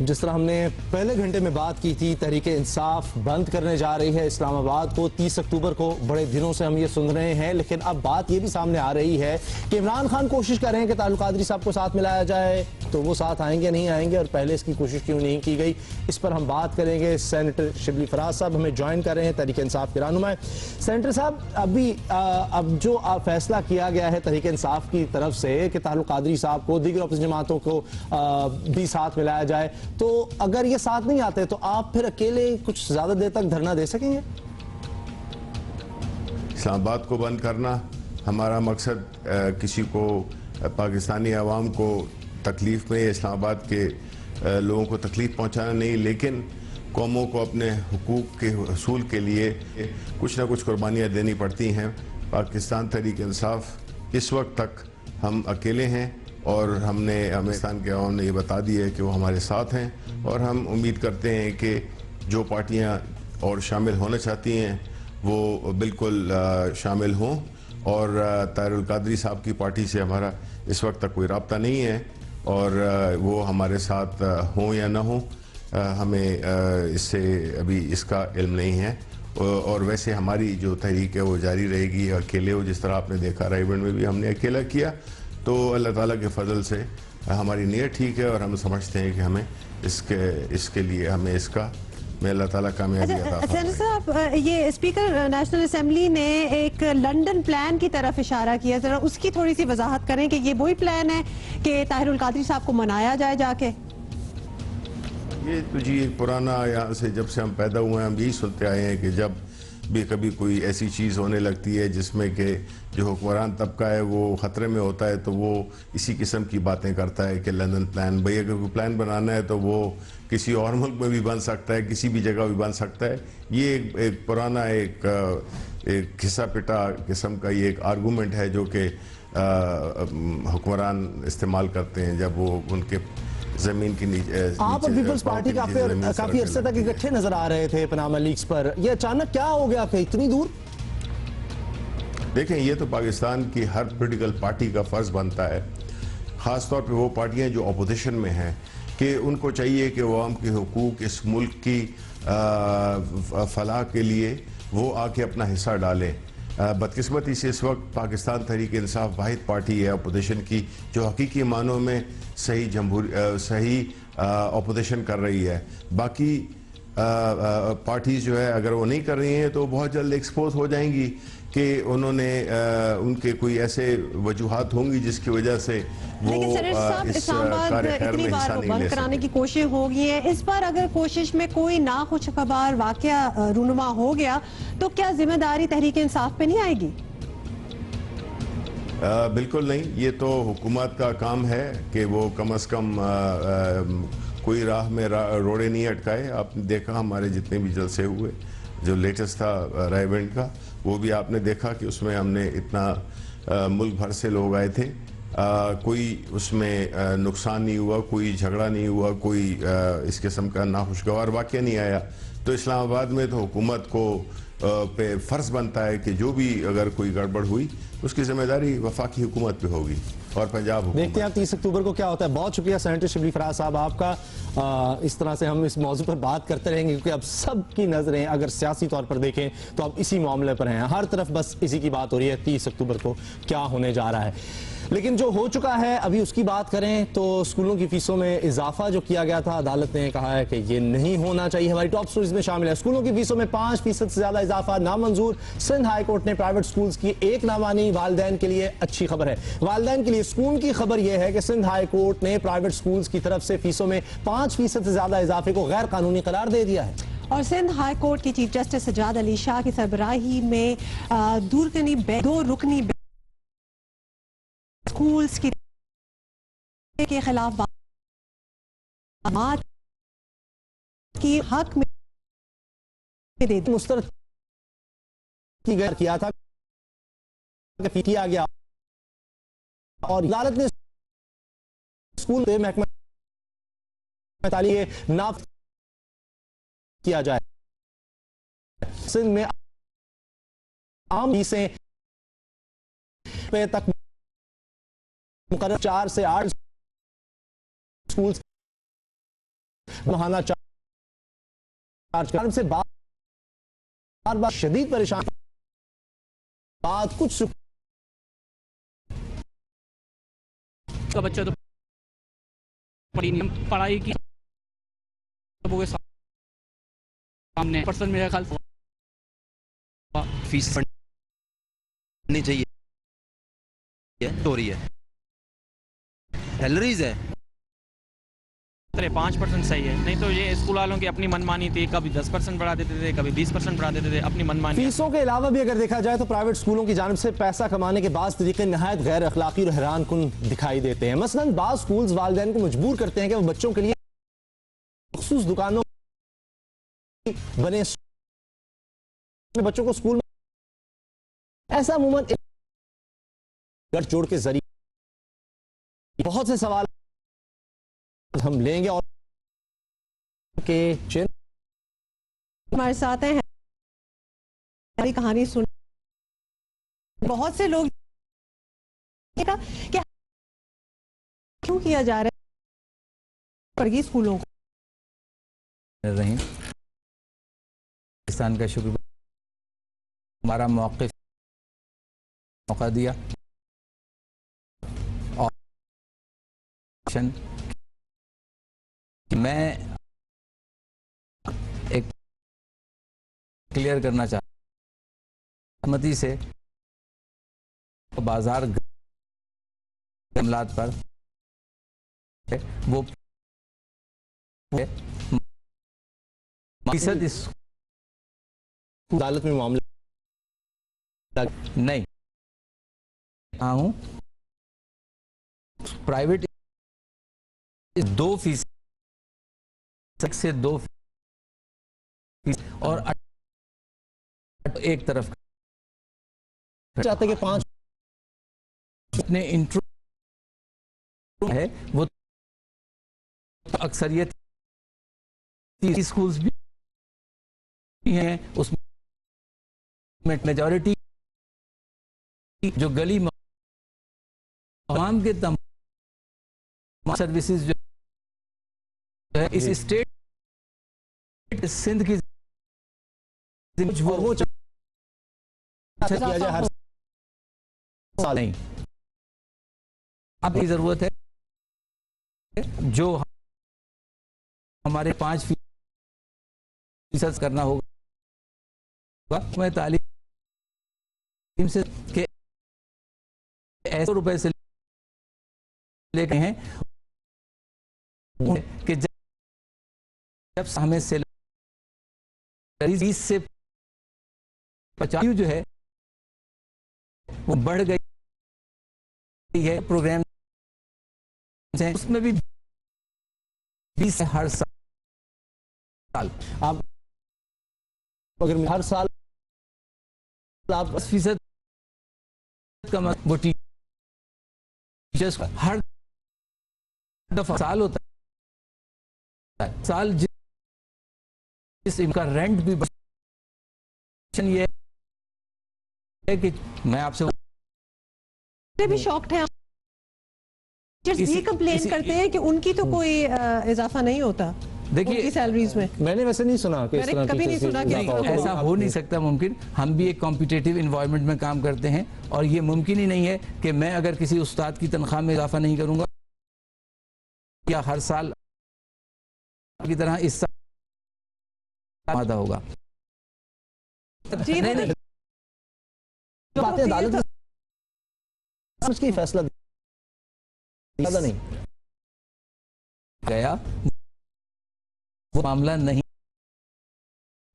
जिस तरह हमने पहले घंटे में बात की थी, तहरीक इंसाफ बंद करने जा रही है इस्लामाबाद को 30 अक्टूबर को। बड़े दिनों से हम ये सुन रहे हैं, लेकिन अब बात ये भी सामने आ रही है कि इमरान खान कोशिश कर रहे हैं कि तारुल कादरी साहब को साथ मिलाया जाए, तो वो साथ आएंगे नहीं आएंगे और पहले इसकी कोशिश क्यों नहीं की गई, इस पर हम बात करेंगे। सेनेटर शिबली फराज साहब हमें ज्वाइन कर रहे हैं, तहरीक इंसाफ के रहनुमा। सेनेटर साहब, अभी अब जो फैसला किया गया है तहरीक इंसाफ की तरफ से कि तारुल कादरी साहब को, दीगर अपोजिशन जमातों को भी साथ मिलाया जाए, तो अगर ये साथ नहीं आते तो आप फिर अकेले कुछ ज्यादा देर तक धरना दे सकेंगे? इस्लामाबाद को बंद करना हमारा मकसद किसी को, पाकिस्तानी अवाम को तकलीफ में, इस्लामाबाद के लोगों को तकलीफ पहुंचाना नहीं, लेकिन कौमों को अपने हुकूक के हसूल के लिए कुछ ना कुछ कुर्बानियाँ देनी पड़ती हैं। पाकिस्तान तहरीक इंसाफ इस वक्त तक हम अकेले हैं और हमने पाकिस्तान के अवाम ने ये बता दिया है कि वो हमारे साथ हैं और हम उम्मीद करते हैं कि जो पार्टियां और शामिल होना चाहती हैं वो बिल्कुल शामिल हों। और तारुल कादरी साहब की पार्टी से हमारा इस वक्त तक कोई रब्ता नहीं है और वो हमारे साथ हों या ना हों, हमें इससे अभी इसका इल्म नहीं है। और वैसे हमारी जो तहरीक है वो जारी रहेगी अकेले हो, जिस तरह आपने देखा रायबंड में भी हमने अकेला किया। तो अल्लाह ताला के फजल से हमारी नीयत ठीक है और हम समझते हैं कि हमें इसके लिए हमें इसका मैं अल्लाह ताला कामयाबी अता फरमाए। साहब, ये स्पीकर नेशनल असेंबली ने एक लंदन प्लान की तरफ इशारा किया, जरा उसकी थोड़ी सी वजाहत करें कि ये वही प्लान है कि ताहिरुल कादरी साहब को मनाया जाए जाके? ये तो जी एक पुराना, यहाँ से जब से हम पैदा हुए हैं हम यही सुनते आए हैं कि जब भी कभी कोई ऐसी चीज़ होने लगती है जिसमें कि जो हुक्मरान तबका है वो ख़तरे में होता है तो वो इसी किस्म की बातें करता है कि लंदन प्लान। भाई अगर कोई प्लान बनाना है तो वो किसी और मुल्क में भी बन सकता है, किसी भी जगह भी बन सकता है। ये एक पुराना एक घिसा पिटा किस्म का ये एक आर्गूमेंट है जो कि हुक्मरान इस्तेमाल करते हैं जब वो उनके जमीन की नीचे। आप और पीपल्स पार्टी काफी अरसे तक इकट्ठे नजर आ रहे थे पनामा लीक्स पर, ये अचानक क्या हो गया कि इतनी दूर? देखें, ये तो पाकिस्तान की हर पॉलिटिकल पार्टी का फर्ज बनता है, ख़ास तौर पे वो पार्टियां जो अपोजिशन में हैं, कि उनको चाहिए कि अवाम के हुकूक, इस मुल्क की फलाह के लिए वो आके अपना हिस्सा डालें। बदकिस्मती से इस वक्त पाकिस्तान तहरीक इंसाफ वाहिद पार्टी है अपोजिशन की जो हकीकी मानों में सही अपोजिशन कर रही है। बाकी पार्टीज जो है अगर वो नहीं कर रही हैं तो बहुत जल्द एक्सपोज हो जाएंगी कि उन्होंने उनके कोई ऐसे वजूहात होंगी जिसकी वजह से वो इस कार्यक्रम में हिस्सा नहीं ले कराने की कोशिश होगी है। इस बार अगर कोशिश में कोई नाखुशगवार वाकया रूनुमा हो गया तो क्या जिम्मेदारी तहरीक इंसाफ पे नहीं आएगी? बिल्कुल नहीं, ये तो हुकूमत का काम है कि वो कम अज कम कोई राह में रोड़े नहीं अटकाए। आपने देखा हमारे जितने भी जलसे हुए, जो लेटेस्ट था रायबंड का, वो भी आपने देखा कि उसमें हमने इतना मुल्क भर से लोग आए थे, कोई उसमें नुकसान नहीं हुआ, कोई झगड़ा नहीं हुआ, कोई इस किस्म का नाखुशगवार वाक़या नहीं आया। तो इस्लामाबाद में तो हुकूमत को पे फर्ज बनता है कि जो भी अगर कोई गड़बड़ हुई उसकी जिम्मेदारी वफाकी हुकूमत पे होगी और पंजाब हुकूमत। देखते हैं 30 अक्टूबर को क्या होता है। बहुत शुक्रिया सेनेटर शिबली फराज साहब आपका। इस तरह से हम इस मौजू पर बात करते रहेंगे क्योंकि अब सबकी नजरें अगर सियासी तौर पर देखें तो अब इसी मामले पर हैं। हर तरफ बस इसी की बात हो रही है 30 अक्टूबर को क्या होने जा रहा है। लेकिन जो हो चुका है अभी उसकी बात करें तो स्कूलों की फीसों में इजाफा जो किया गया था, अदालत ने कहा है कि ये नहीं होना चाहिए। हमारी टॉप स्टोरीज में शामिल है स्कूलों की फीसों में 5% से ज्यादा इजाफा नामंजूर। सिंध हाई कोर्ट ने प्राइवेट स्कूल्स की एक ना मानी। वालिदैन के लिए अच्छी खबर है। वालिदैन के लिए सुकून की खबर यह है कि सिंध हाई कोर्ट ने प्राइवेट स्कूल्स की तरफ से फीसों में 5% से ज्यादा इजाफे को गैर कानूनी करार दे दिया है। और सिंध हाई कोर्ट के चीफ जस्टिस सजाद अली शाह की सरबराही में दो रुकनी स्कूल्स के खिलाफ बात की हक में दे मुस्तरद किया था किया गया और अदालत ने स्कूल के महकमा तालीम नाफ किया जाए। सिंध में आम फीसें पे तक मुकर्रर 4 से 8 स्कूल माहाना चार्ज से बार बार शदीद परेशान बात कुछ का बच्चा तो पढ़ाई की सामने पर्सन मेरा ख्याल फीस नहीं चाहिए हो रही है सैलरीज है 5% सही है। नहीं तो ये स्कूल वालों की अपनी मनमानी थी, कभी 10% बढ़ा देते थे, कभी 20% बढ़ा देते थे, अपनी मनमानी। फीसों के अलावा भी अगर देखा जाए तो प्राइवेट स्कूलों की जानिब से पैसा कमाने के बाज़ तरीके नहायत गैर अखलाकी और हैरान कुन दिखाई देते हैं। मसलन बाज़ स्कूल्स वालिदैन को मजबूर करते हैं कि वो बच्चों के लिए मखसूस दुकानों बने बच्चों को स्कूल में ऐसा अमूमन गठजोड़ के जरिए बहुत से सवाल हम लेंगे और के हमारे साथ हैं हमारी कहानी सुन बहुत से लोग क्या क्यों किया जा रहा है फर्गी स्कूलों को रही पाकिस्तान का शुक्र हमारा मौका दिया और मैं एक क्लियर करना चाहता सहमति से बाजार मामलात पर वो फीसद इस अदालत में मामला नहीं हूं प्राइवेट 2% से 2% और एक तरफ चाहते कि 5 अपने इंट्रो है वो अक्सरियत स्कूल्स भी हैं उसमें मेजॉरिटी जो गली तमाम के तमाम सर्विसेज जो है इस स्टेट सिंध की वो किया जाए हर साल नहीं। अब की जरूरत है जो हमारे 5% करना होगा मैं तालीम से के ऐसे रुपए से लेके हैं कि जब हमें सैलरी 20 से 50 जो है वो बढ़ गई है प्रोग्राम से उसमें भी 20 हर साल आप अगर हर साल आप 10% कम वो टीचर्स हर दफा साल होता है साल जिस इनका रेंट भी ये है कि मैं आपसे भी शॉक्ड हैं ये कंप्लेन करते हैं कि उनकी तो कोई इजाफा नहीं होता देखिए सैलरीज में। मैंने वैसे नहीं सुना कि इस तरह कभी नहीं सुना कि ऐसा हो नहीं सकता मुमकिन। हम भी एक कॉम्पिटिटिव इन्वायरमेंट में काम करते हैं और ये मुमकिन ही नहीं है कि मैं अगर किसी उस्ताद की तनख्वाह में इजाफा नहीं करूंगा या हर साल की तरह इस साल वादा होगा। नहीं बातें अदालत उसकी फैसला ज्यादा नहीं गया, वो मामला नहीं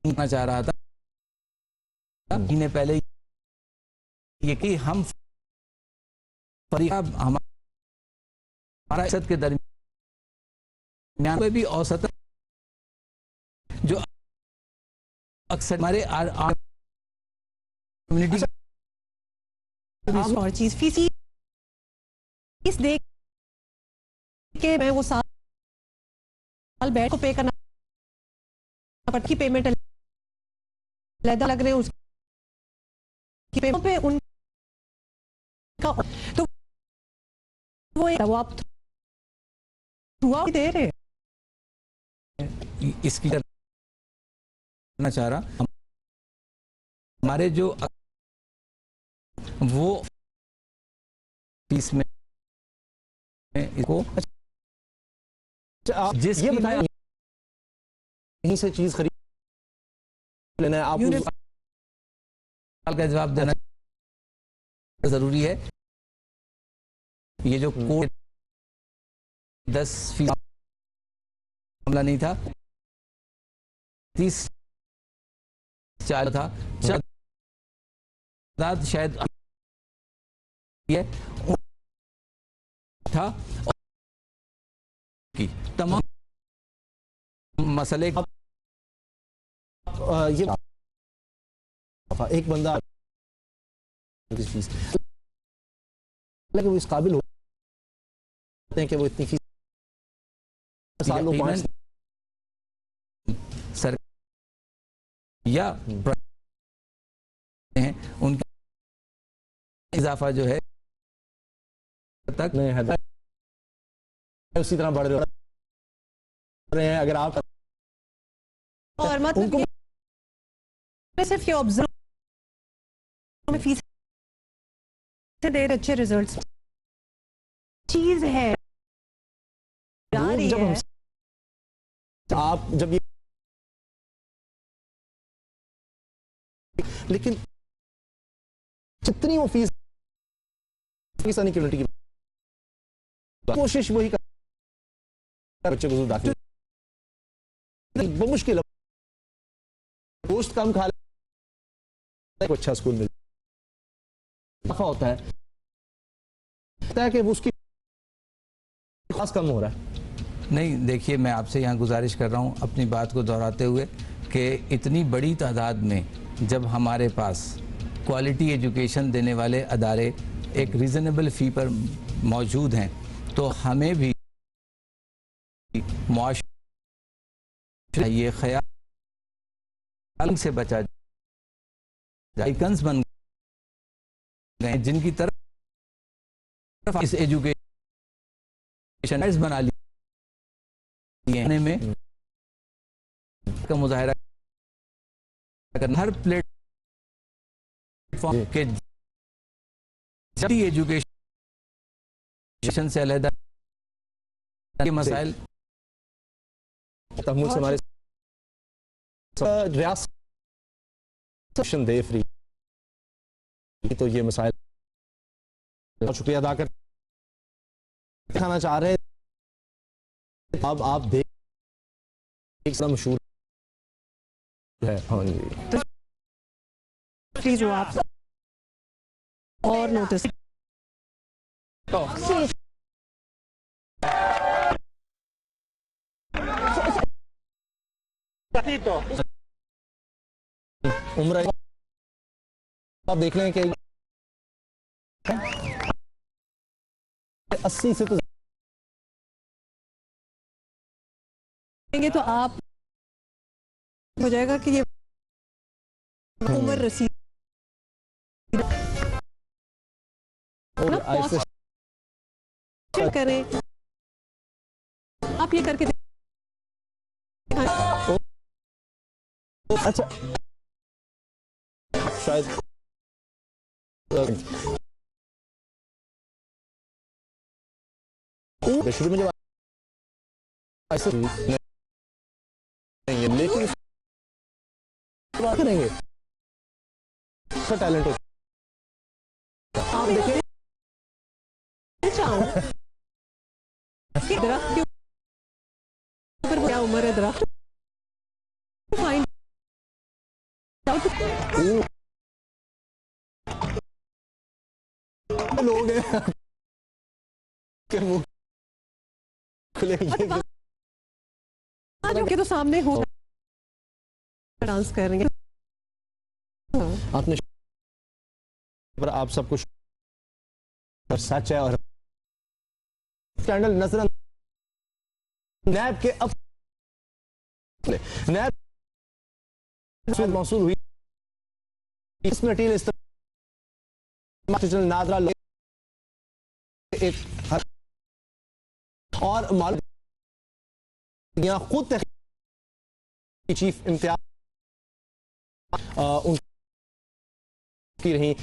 होना चाह रहा था। महीने पहले ये कि हम हमारा औसत के दरमियान में भी औसत जो अक्सर हमारे कम्युनिटी और चीज फीस देख के मैं वो साल बैठ को पे करना की पेमेंट अलग लग रहे हैं उसकी पेमेंट पे उनका तो वो आप हुआ दे रहे इसकी करना चाह रहा हमारे जो वो फीस में इसको जिस ये बताया यहीं से चीज खरीद लेना है आप का जवाब देना जरूरी है। ये जो कोड 10% मामला नहीं था 30-40 था शायद ये था कि तमाम मसले ये एक बंदा फीस वो इस काबिल होते हैं कि वो इतनी फीस सालों 5 सर या हैं उनका इजाफा जो है तक नहीं है उसी तरह बढ़ रहे हैं। अगर आप और मतलब सिर्फ ये ऑब्जर्व में फीस दे अच्छे रिजल्ट्स चीज है जब हम आप जब ये लेकिन जितनी वो फीस पाकिस्तानी कम्युनिटी की कोशिश वही कर बच्चे को दाखिल मुश्किल है गोश्त कम खा ले को अच्छा स्कूल मिल होता है कि वो उसकी खास कम हो रहा है। नहीं देखिए मैं आपसे यहाँ गुजारिश कर रहा हूँ अपनी बात को दोहराते हुए कि इतनी बड़ी तादाद में जब हमारे पास क्वालिटी एजुकेशन देने वाले अदारे एक रीज़नेबल फ़ी पर मौजूद हैं तो हमें भी मुआशरा ये ख्याल से बचा आइकन्स बन गए जिनकी तरफ इस एजुकेशन बना लिए में का मुजाहरा करना हर प्लेटफॉर्म के एजुकेशन से अलग के मसाइल मुझसे हमारे रियासत दे फ्री तो ये मसाइल शुक्रिया अदा कर दिखाना चाह रहे अब आप देख मशहूर है। हाँ जी प्लीज वो आप और नोटिस उम्र आप देख लें कि 80 से तो आप हो जाएगा कि ये उम्र रसीद करें, आप ये करके अच्छा शायद शुरू में जब ऐसे नहीं है, लेकिन बात करेंगे उसका टैलेंट हो। आप देखिए दरख्त के ऊपर क्या उम्र है दरख्त फाइंड लोग हैं के मुंह खुले के तो सामने हो डांस कर रही है। आपने पर आप सब कुछ सच है और स्कैंडल नजर नैब के अब नैब मौसूल हुई इस मटीरियल इस्तेमाल नादरा एक और मालूम खुद चीफ इम्तियाज उनकी रही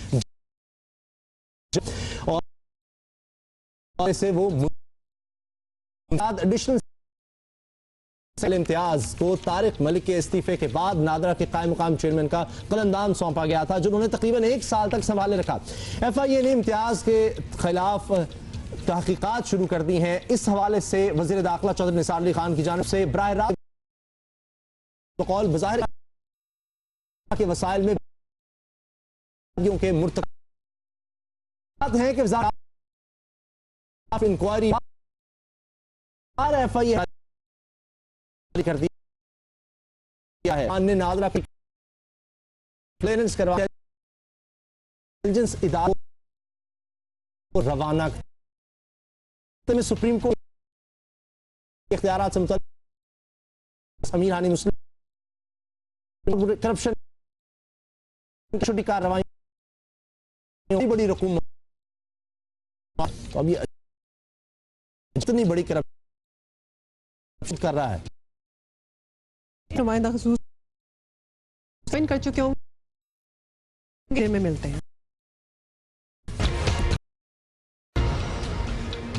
और से वो एडिशनल इम्तियाज को तारिक मलिक के इस्तीफे के बाद नादरा के कायम मुकाम चेयरमैन का कलंदान सौंपा गया था, जिन्होंने तकरीबन 1 साल तक संभाले रखा। FIA ने इम्तियाज के खिलाफ तहकीकात शुरू कर दी हैं। इस हवाले से वजीर दाखिला चौधरी निसार अली खान की जानिब से बराह रास्त बकौल बज़ाहिर के वसाइल में के मुर्तकब हैं कि वज़ारत इंक्वायरी FIA कर दिया है। ने नादरा की क्लियरेंस करवा इंटेलिजेंस इदारों को रवाना में सुप्रीम कोर्ट इख्तियारात से मुतल्लिक़ अमीर हानी मुस्लिम करप्शन छोटी कार्रवाई बड़ी रकूम तो अब ये इतनी बड़ी करप्शन कर रहा है। नुमाइंदा खसूस कर चुके होंगे में मिलते हैं।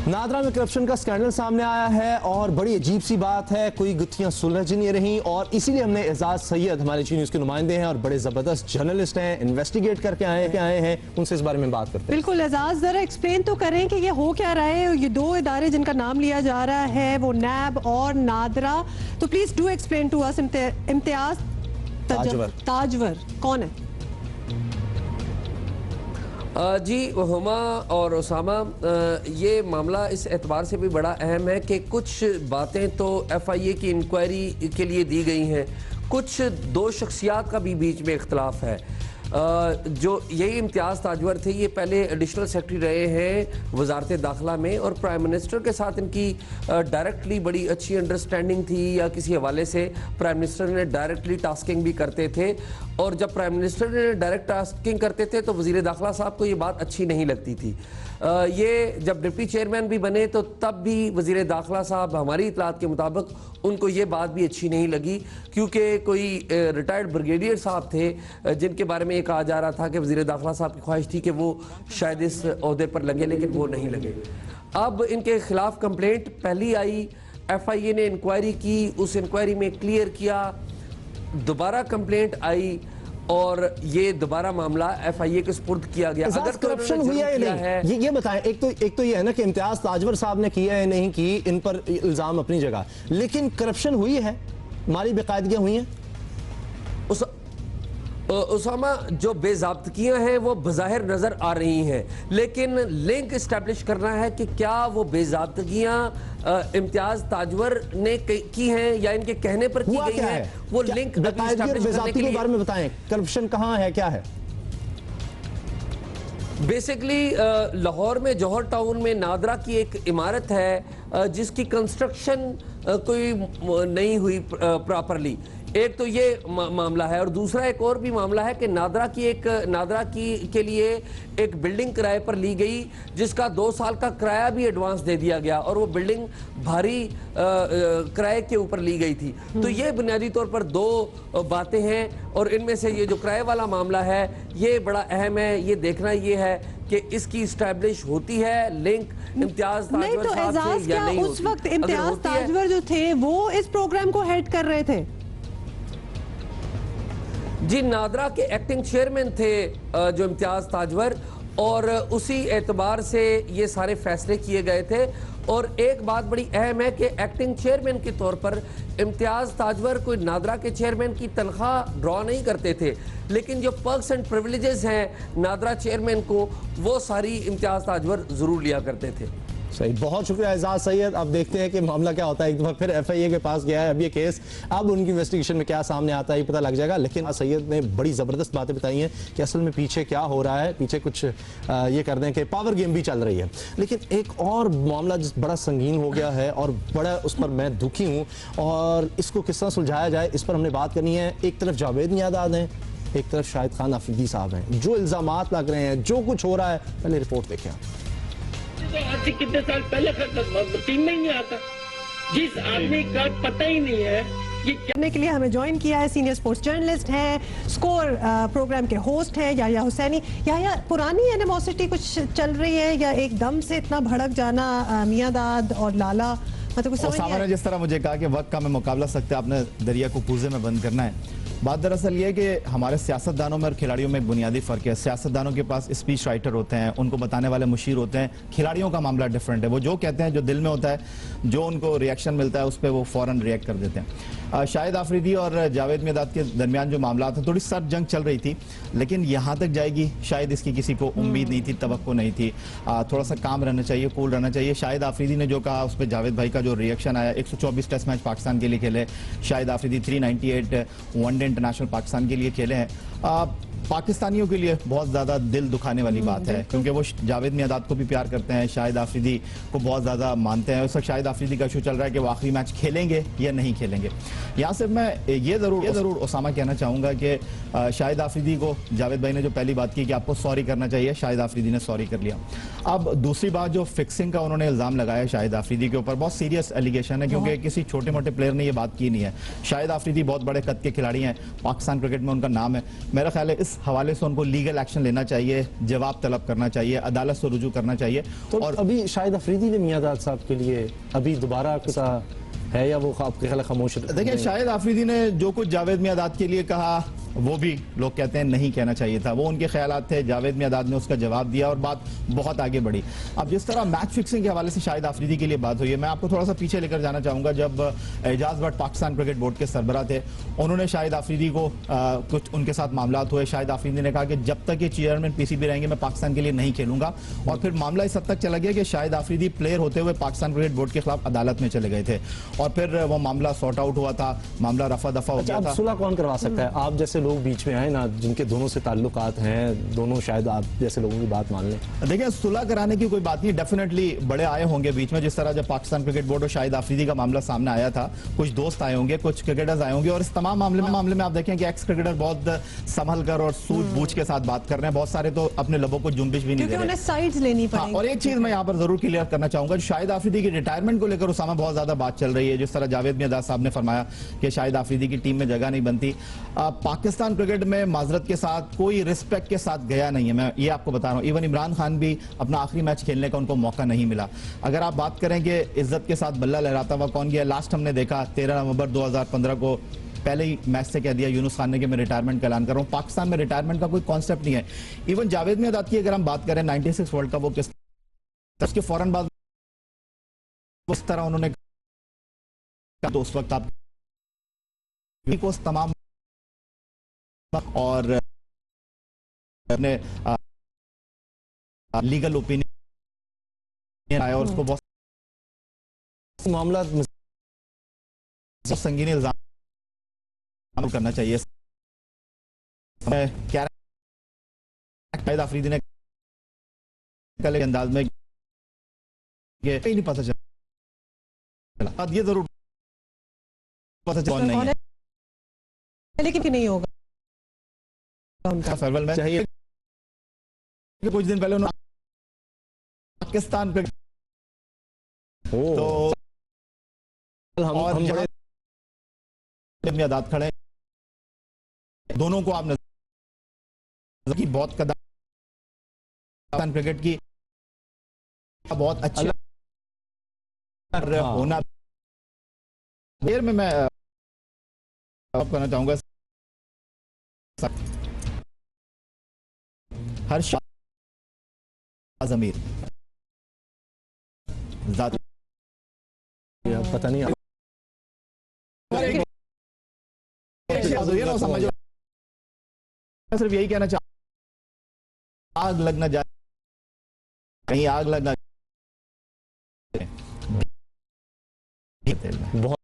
नादरा में करप्शन का स्कैंडल सामने आया है और बड़ी अजीब सी बात है, कोई गुत्थियां सुलझ नहीं रही और इसीलिए हमने एजाज सैयद हमारे जी न्यूज़ के नुमाइंदे हैं और बड़े ज़बरदस्त जर्नलिस्ट हैं, इन्वेस्टिगेट करके आए हैं, उनसे इस बारे में बात करते हैं। बिल्कुल एजाज, जरा एक्सप्लेन तो करें कि ये हो क्या रहा है। ये 2 इदारे जिनका नाम लिया जा रहा है वो नैब और नादरा, तो please do explain to us. Imtiaz Tajwar कौन है? जी हुमा और उसामा, ये मामला इस एतबार से भी बड़ा अहम है कि कुछ बातें तो FIA की इंक्वायरी के लिए दी गई हैं, कुछ 2 शख्सियात का भी बीच में इख्तलाफ है। जो यही इम्तियाज़ ताजवर थे, ये पहले एडिशनल सेक्रेटरी रहे हैं वजारत दाखिला में और प्राइम मिनिस्टर के साथ इनकी डायरेक्टली बड़ी अच्छी अंडरस्टैंडिंग थी या किसी हवाले से प्राइम मिनिस्टर ने डायरेक्टली टास्किंग भी करते थे और जब प्राइम मिनिस्टर ने डायरेक्ट टास्किंग करते थे तो वज़ीर दाखिला साहब को ये बात अच्छी नहीं लगती थी। ये जब डिप्टी चेयरमैन भी बने तो तब भी वज़ीर दाखिला साहब हमारी इतलात के मुताबिक उनको ये बात भी अच्छी नहीं लगी, क्योंकि कोई रिटायर्ड ब्रिगेडियर साहब थे जिनके बारे में ये कहा जा रहा था कि वज़ीर दाखिला साहब की ख्वाहिश थी कि वो शायद इस ओहदे पर लगे, लेकिन वो नहीं लगे। अब इनके खिलाफ कंप्लेंट पहली आई, FIA ने इंक्वायरी की, उस इंक्वायरी में क्लियर किया, दोबारा कंप्लेंट आई और ये दोबारा मामला FIA के सुपुर्द किया गया। अगर करप्शन हुई है या नहीं ये बताएं। एक तो ये है ना कि इम्तियाज ताजवर साहब ने किया है नहीं की, इन पर इल्जाम अपनी जगह, लेकिन करप्शन हुई है, माली बेकायदगियां हुई हैं। उसामा, जो बेज़ाब्तगियां हैं वो बज़ाहिर नज़र आ रही हैं, लेकिन लिंक इस्टेब्लिश करना है कि क्या वो बेज़ाब्तगियां इम्तियाज ताजवर ने की हैं या इनके कहने पर की गई हैं, वो लिंक बेज़ाब्तगी के बारे में बताएं। करप्शन कहाँ है, क्या है? बेसिकली लाहौर में जौहर टाउन में नादरा की एक इमारत है जिसकी कंस्ट्रक्शन कोई नहीं हुई प्रॉपरली। एक तो ये मामला है, और दूसरा एक और भी मामला है कि नादरा की के लिए एक बिल्डिंग किराए पर ली गई जिसका 2 साल का किराया भी एडवांस दे दिया गया, और वो बिल्डिंग भारी किराए के ऊपर ली गई थी। तो ये बुनियादी तौर पर 2 बातें हैं, और इनमें से ये जो किराए वाला मामला है ये बड़ा अहम है। ये देखना ये है कि इसकी स्टैब्लिश होती है लिंक इम्तियाज ताजवर तो साहब से या नहीं उस होती। वक्त इम्तियाज ताजवर जो थे वो इस प्रोग्राम को हेड कर रहे थे। जी, नादरा के एक्टिंग चेयरमैन थे जो इम्तियाज ताजवर, और उसी एतबार से ये सारे फैसले किए गए थे। और एक बात बड़ी अहम है कि एक्टिंग चेयरमैन के तौर पर इम्तियाज ताजवर कोई नादरा के चेयरमैन की तनख्वाह ड्रॉ नहीं करते थे, लेकिन जो पर्क्स एंड प्रिविलेजेस हैं नादरा चेयरमैन को, वो सारी इम्तियाज ताजवर जरूर लिया करते थे। सही, बहुत शुक्रिया एजाज सैयद। अब देखते हैं कि मामला क्या होता है। एक दफा फिर FIA के पास गया है अब ये केस, अब उनकी इन्वेस्टिगेशन में क्या सामने आता है ये पता लग जाएगा। लेकिन सैयद ने बड़ी ज़बरदस्त बातें बताई हैं कि असल में पीछे क्या हो रहा है, पीछे कुछ ये कर दें कि पावर गेम भी चल रही है। लेकिन एक और मामला जिस बड़ा संगीन हो गया है और बड़ा उस पर मैं दुखी हूँ, और इसको किस तरह सुलझाया जाए इस पर हमने बात करनी है। एक तरफ जावेद मियांदाद हैं, एक तरफ शाहिद खान आफरीदी साहब हैं। जो इल्ज़ामात लग रहे हैं, जो कुछ हो रहा है, पहले रिपोर्ट देखें। तो आज से कितने साल पहले टीम में ही नहीं आता, जिस आदमी का पता ही नहीं है कि करने के लिए हमें ज्वाइन किया है सीनियर स्पोर्ट्स जर्नलिस्ट हैं, स्कोर प्रोग्राम के होस्ट हैं याया हुसैनी। याया, पुरानी एनिमोसिटी कुछ चल रही है या एकदम से इतना भड़क जाना मियांदाद और लाला, मतलब कुछ समझ नहीं ने जिस तरह मुझे कहा कि वक्त का मैं मुकाबला सकते आपने दरिया को कूजे में बंद करना है। बात दरअसल ये कि हमारे सियासतदानों में और खिलाड़ियों में एक बुनियादी फ़र्क है। सियासतदानों के पास स्पीच राइटर होते हैं, उनको बताने वाले मुशीर होते हैं। खिलाड़ियों का मामला डिफरेंट है, वो जो कहते हैं, जो दिल में होता है, जो उनको रिएक्शन मिलता है उस पर वो फ़ौरन रिएक्ट कर देते हैं। शाहिद आफरीदी और जावेद मियांदाद के दरमियान जो मामला था, थोड़ी सर्द जंग चल रही थी, लेकिन यहाँ तक जाएगी शायद इसकी किसी को उम्मीद नहीं थी, तवक्को नहीं थी। थोड़ा सा काम रहना चाहिए, कूल रहना चाहिए। शाहिद आफरीदी ने जो कहा उस पर जावेद भाई का जो रिएक्शन आया, 124 टेस्ट मैच पाकिस्तान के लिए खेले शाहिद आफरीदी, 398 वनडे इंटरनेशनल पाकिस्तान के लिए खेले हैं। पाकिस्तानियों के लिए बहुत ज़्यादा दिल दुखाने वाली बात है, क्योंकि वो जावेद मियांदाद को भी प्यार करते हैं, शाहिद आफरीदी को बहुत ज़्यादा मानते हैं। उस वक्त शाहिद आफरीदी का इशू चल रहा है कि वो आखिरी मैच खेलेंगे या नहीं खेलेंगे। यहाँ से मैं ये ज़रूर उसामा कहना चाहूँगा कि शाहिद आफरीदी को जावेद भाई ने जो पहली बात की कि आपको सॉरी करना चाहिए, शाहिद आफरीदी ने सॉरी कर लिया। अब दूसरी बात, जो फिक्सिंग का उन्होंने इल्ज़ाम लगाया शाहिद आफरीदी के ऊपर, बहुत सीरियस एलिगेशन है, क्योंकि किसी छोटे मोटे प्लेयर ने ये बात की नहीं है। शाहिद आफरीदी बहुत बड़े कद के खिलाड़ी हैं, पाकिस्तान क्रिकेट में उनका नाम है। मेरा ख्याल है इस हवाले से उनको लीगल एक्शन लेना चाहिए, जवाब तलब करना चाहिए, अदालत से रुजू करना चाहिए। तो और अभी शाहिद अफरीदी ने मियांदाद साहब के लिए अभी दोबारा कुछ है या वो आपके ख्याल खामोश? देखिए, शाहिद आफरीदी ने जो कुछ जावेद मियांदाद के लिए कहा वो भी लोग कहते हैं नहीं कहना चाहिए था, वो उनके ख्यालात थे। जावेद मियांदाद ने उसका जवाब दिया और बात बहुत आगे बढ़ी। अब जिस तरह मैच फिक्सिंग के हवाले से शाहिद आफरीदी के लिए बात हुई है, मैं आपको थोड़ा सा पीछे लेकर जाना चाहूंगा। जब एजाज भट्ट पाकिस्तान क्रिकेट बोर्ड के सरबराह थे, उन्होंने शाहिद आफरीदी को कुछ उनके साथ मामला हुए। शाहिद आफरीदी ने कहा कि जब तक ये चेयरमैन PCB रहेंगे मैं पाकिस्तान के लिए नहीं खेलूंगा, और फिर मामला इस हद तक चला गया कि शाहिद आफरीदी प्लेयर होते हुए पाकिस्तान क्रिकेट बोर्ड के खिलाफ अदालत में चले गए थे, और फिर वो मामला सॉर्ट आउट हुआ था, मामला रफा दफा हो गया था। सुलह कौन करवा सकता है? आप जैसे लोग बीच में आए ना, जिनके दोनों से ताल्लुकात हैं, दोनों शायद आप जैसे लोगों की बात मान लें। देखिए, सुलह कराने की कोई बात नहीं, डेफिनेटली बड़े आए होंगे बीच में। जिस तरह जब पाकिस्तान क्रिकेट बोर्ड और शाहिद आफरीदी का मामला सामने आया था, कुछ दोस्त आए होंगे, कुछ क्रिकेटर्स आए होंगे, और इस तमाम मामले में आप देखें कि एक्स क्रिकेटर बहुत संभल कर और सूझबूझ के साथ बात कर रहे हैं। बहुत सारे तो अपने लबों को जुम्बिश भी नहीं दे रहे, साइड्स लेनी पड़ेगी। और एक चीज मैं यहाँ पर जरूर क्लियर करना चाहूंगा, शाहिद आफरीदी की रिटायरमेंट को लेकर उसामा बहुत ज्यादा बात चल रही है। जिस तरह जावेद मियांदाद साहब ने फरमाया कि शाहिद आफरीदी की टीम में जगह नहीं बनती, पाकिस्तान क्रिकेट में माजरत के साथ कोई रिस्पेक्ट के साथ गया नहीं है, मैं ये आपको बता रहा हूँ। इवन इमरान खान भी अपना आखिरी मैच खेलने का उनको मौका नहीं मिला। अगर आप बात करें कि इज्जत के साथ बल्ला लहराता हुआ कौन गया, लास्ट हमने देखा 13 नवंबर 2015 को पहले ही मैच से कह दिया यूनुस खान ने कि मैं रिटायरमेंट का ऐलान कर रहा हूँ। पाकिस्तान में रिटायरमेंट का कोई कॉन्सेप्ट नहीं है। इवन जावेद मियांदाद की अगर हम बात करें 96 वर्ल्ड कप, वो किस उसके फौरन बाद उस तरह उन्होंने तो उस वक्त आप तमाम और अपने लीगल ओपिनियन आया और उसको बहुत मामला संगीन इल्जाम करना चाहिए। क्या शाहिद आफरीदी ने कल अंदाज में नहीं पता चला, ये जरूर पता चला नहीं है। लेकिन नहीं होगा उनका सर्वल में चाहिए कि कुछ दिन पहले उन्होंने पाकिस्तान पे तो हम जहां खड़े दोनों को आपने की बहुत कदम क्रिकेट की बहुत अच्छी होना देर में मैं करना चाहूंगा हर्ष ज़मीर पता नहीं समझो सिर्फ यही कहना चाहूँ आग लगना जाए कहीं आग लगना बहुत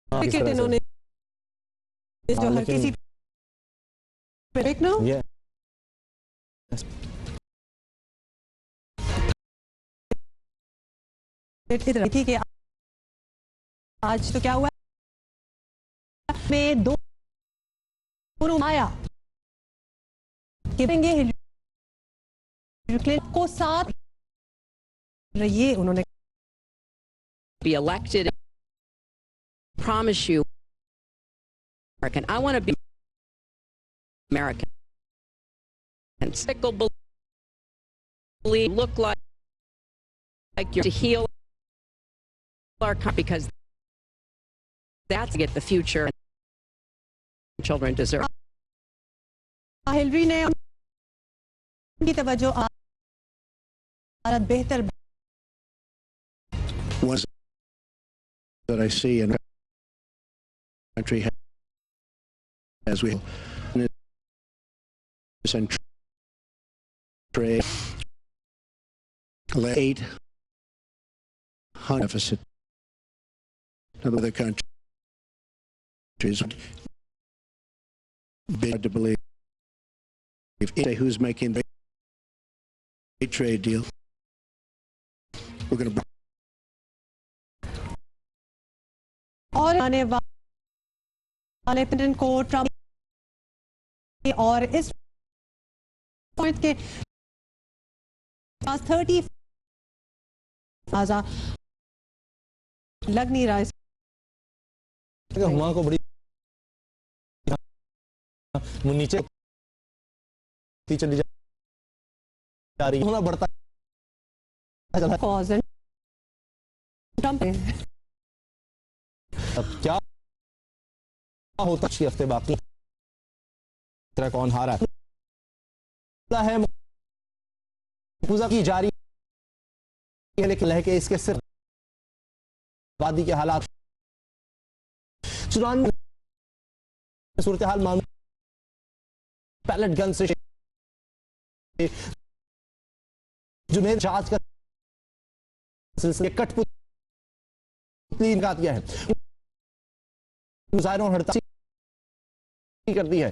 क्रिकेट इन्होंने जो हर किसी ना थी कि आज तो क्या हुआ में दो आया को साथ ये उन्होंने be elected. Promise you, American. I want to be American. And sickle believe look like you're to heal our country because that's to get the future children deserve. Hillary ने उनकी तवज्जो बेहतर was that I see in our country as we and trade 800 deficit of other countries. Hard to believe who's making a trade deal. We're going to. और आने वाले president को Trump और इस पॉइंट के पास 30 आजा लग नहीं रहा है हुमा को बड़ी नीचे चली जा रही है होना बढ़ता कॉज ट्रंप अब क्या होता है हफ्ते बाकी तरह कौन हारा है पूजा की जारी है लेकिन लहके इसके सिर्फ वादी के हालात चुनाव सूरत हाल मामले पैलेट गन से जुनेद जांच का सिलसिले कठपुतली का दिया है मुजाहिरों और हड़ताल कर दी है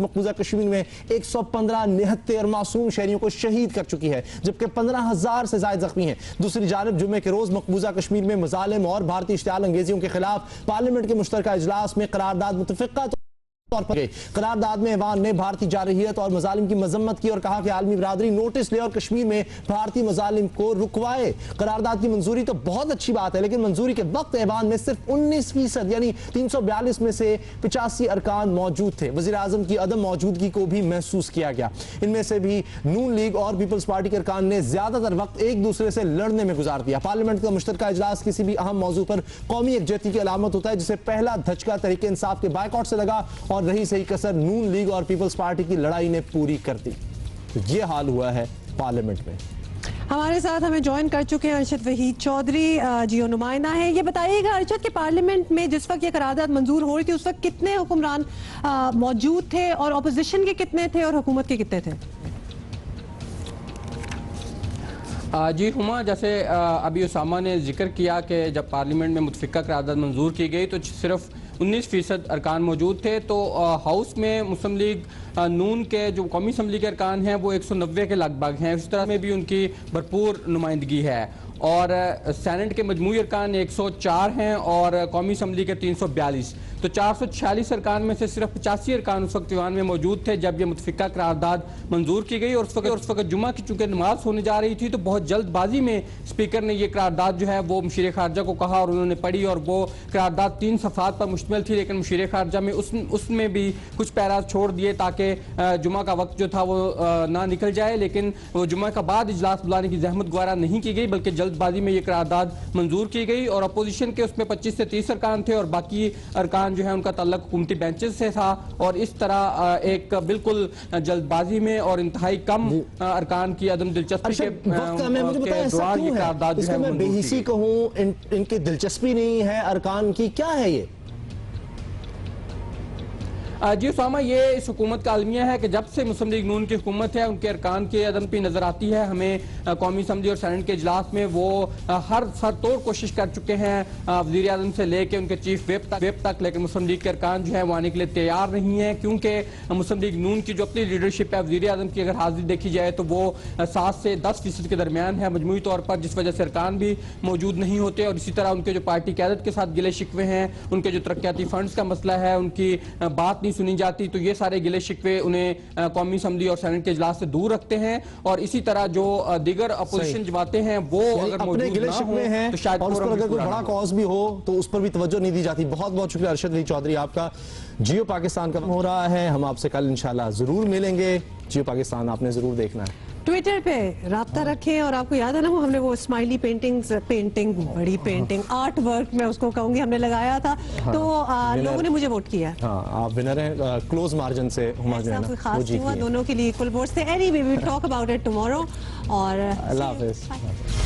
मकबूजा कश्मीर में 115 निहत्ते और मासूम शहरियों को शहीद कर चुकी है जबकि 15,000 से ज्यादा जख्मी हैं। दूसरी जानब जुम्मे के रोज मकबूजा कश्मीर में मजालिम और भारतीय इश्तियाल अंगेजियों के खिलाफ पार्लियामेंट के मुश्तरका इजलास में करारदाद मुतफ़िक़ा तौर पर करारदाद में ऐवान ने भारतीय जारहियत और मजालिम की मजम्मत की और कहा कि आलमी बिरादरी नोटिस ले और कश्मीर में भारतीय मजालिम को रुकवाए। करारदाद की मंजूरी तो बहुत अच्छी बात है लेकिन मंजूरी के वक्त ऐवान में सिर्फ 19% यानी 342 में से 85 अरकान मौजूद थे। वज़ीर आज़म की अदम मौजूदगी को भी महसूस किया गया। इनमें से भी नून लीग और पीपल्स पार्टी के अरकान ने ज्यादातर वक्त एक दूसरे से लड़ने में गुजार दिया। पार्लियामेंट का मुश्तरका इजलास किसी भी अहम मौजू पर कौमी यकजहती की अलामत होता है जिसे पहला धचका तरीके इंसाफ के बायकॉट से लगा और रही सही कसर नून लीग और पीपल्स पार्टी की लड़ाई ने पूरी कर दी। तो ये हाल हुआ है पार्लियामेंट में। हमारे साथ हमें ज्वाइन कर चुके हैं अरशद वहीद चौधरी जियो नुमाइंदा है। ये बताइएगा अरशद के पार्लियामेंट में जिस वक्त ये करारदाद मंजूर हो रही थी उस वक्त कितने हुक्मरान मौजूद थे और अपोजिशन के कितने थे और हुकूमत के कितने थे? जी हुमा, जैसे अभी उसामा ने जिक्र किया कि जब पार्लियामेंट में मुतफ़िक़ा करारदाद मंजूर की गई तो सिर्फ 19% अरकान मौजूद थे। तो हाउस में मुस्लिम लीग नून के जो कौमी असम्बली के अरकान हैं वो 190 के लगभग हैं। इस तरह में भी उनकी भरपूर नुमाइंदगी है और सेनेट के मजमूई अरकान 104 हैं और कौमी असम्बली के 342। तो 446 अरकान में से सिर्फ 85 अरकान उस वक्त ईवान में मौजूद थे जब ये मुतफिका करारदाद मंजूर की गई। और उस वक्त जुमा की चूंकि नमाज होने जा रही थी तो बहुत जल्दबाजी में स्पीकर ने ये करारदाद जो है वो मुशीर खारजा को कहा और उन्होंने पढ़ी, और वो करारदाद 3 सफ़ात पर मुश्तमिल थी, लेकिन मुशीर खारजा में उसमें भी कुछ पैराज छोड़ दिए ताकि जुमा का वक्त जो था वो ना निकल जाए। लेकिन वो जुमा का बाद इजलास बुलाने की जहमत गुजारा नहीं की गई, बल्कि जल्दबाजी में ये करारदाद मंजूर की गई। और अपोजिशन के उसमें 25 से 30 अरकान थे और बाकी अरकान जो है उनका ताल्लुक हुकूमती बेंचेस से था। और इस तरह एक बिल्कुल जल्दबाजी में और इंतहाई कम अरकान की अदम दिलचस्पी के दौरान ये करारदाद जो है मैं बेहिसी कहूं, इनकी दिलचस्पी नहीं है अरकान की, क्या है ये? जी उसामा, ये इस हुकूमत का अलमिया है कि जब से मुस्लिम लीग नून की हुकूमत है उनके अरकान की अदम पे नजर आती है। हमें कौमी असम्बली और सेनेट के इजलास में वो हर सर तोड़ कोशिश कर चुके हैं वज़ीर आज़म से लेके उनके चीफ व्हिप तक, लेकिन मुस्लिम लीग के अरकान जो है वो आने के लिए तैयार नहीं है, क्योंकि मुस्लिम लीग नून की जो अपनी लीडरशिप है वज़ीर आज़म की अगर हाजिरी देखी जाए तो वो 7 से 10% के दरमियान है मजमूई तौर पर, जिस वजह से अरकान भी मौजूद नहीं होते। और इसी तरह उनके जो पार्टी क़यादत के साथ गिले शिकवे हैं, उनके जो तरक्याती फंड्स का मसला है, उनकी बात सुनी जाती, तो ये सारे गिले शिकवे उन्हें कौमी असम्बली और सेनेट के इजलास से दूर रखते हैं। और इसी तरह जो दीगर अपोजिशन जमातें हैं वो अगर अपने गिले शिकवे हैं तो शायद और उस पर अगर कोई बड़ा कॉज भी हो तो उस पर भी तवज्जो नहीं दी जाती। बहुत बहुत शुक्रिया अरशद अली चौधरी आपका। जियो पाकिस्तान का हो रहा है, हम आपसे कल इंशाल्लाह जरूर मिलेंगे। जियो पाकिस्तान आपने जरूर देखना है। ट्विटर पे राब्ता रखें। और आपको याद है ना वो हमने वो स्माइली बड़ी पेंटिंग आर्ट वर्क में उसको कहूंगी हमने लगाया था, हाँ, तो लोगों ने मुझे वोट किया। हाँ, आप विनर हैं क्लोज मार्जिन से। ऐसा खास हुआ, दोनों के लिए इक्वल वोट्स थे। Anyway we will talk about it tomorrow. और अल्लाह हाफिज़।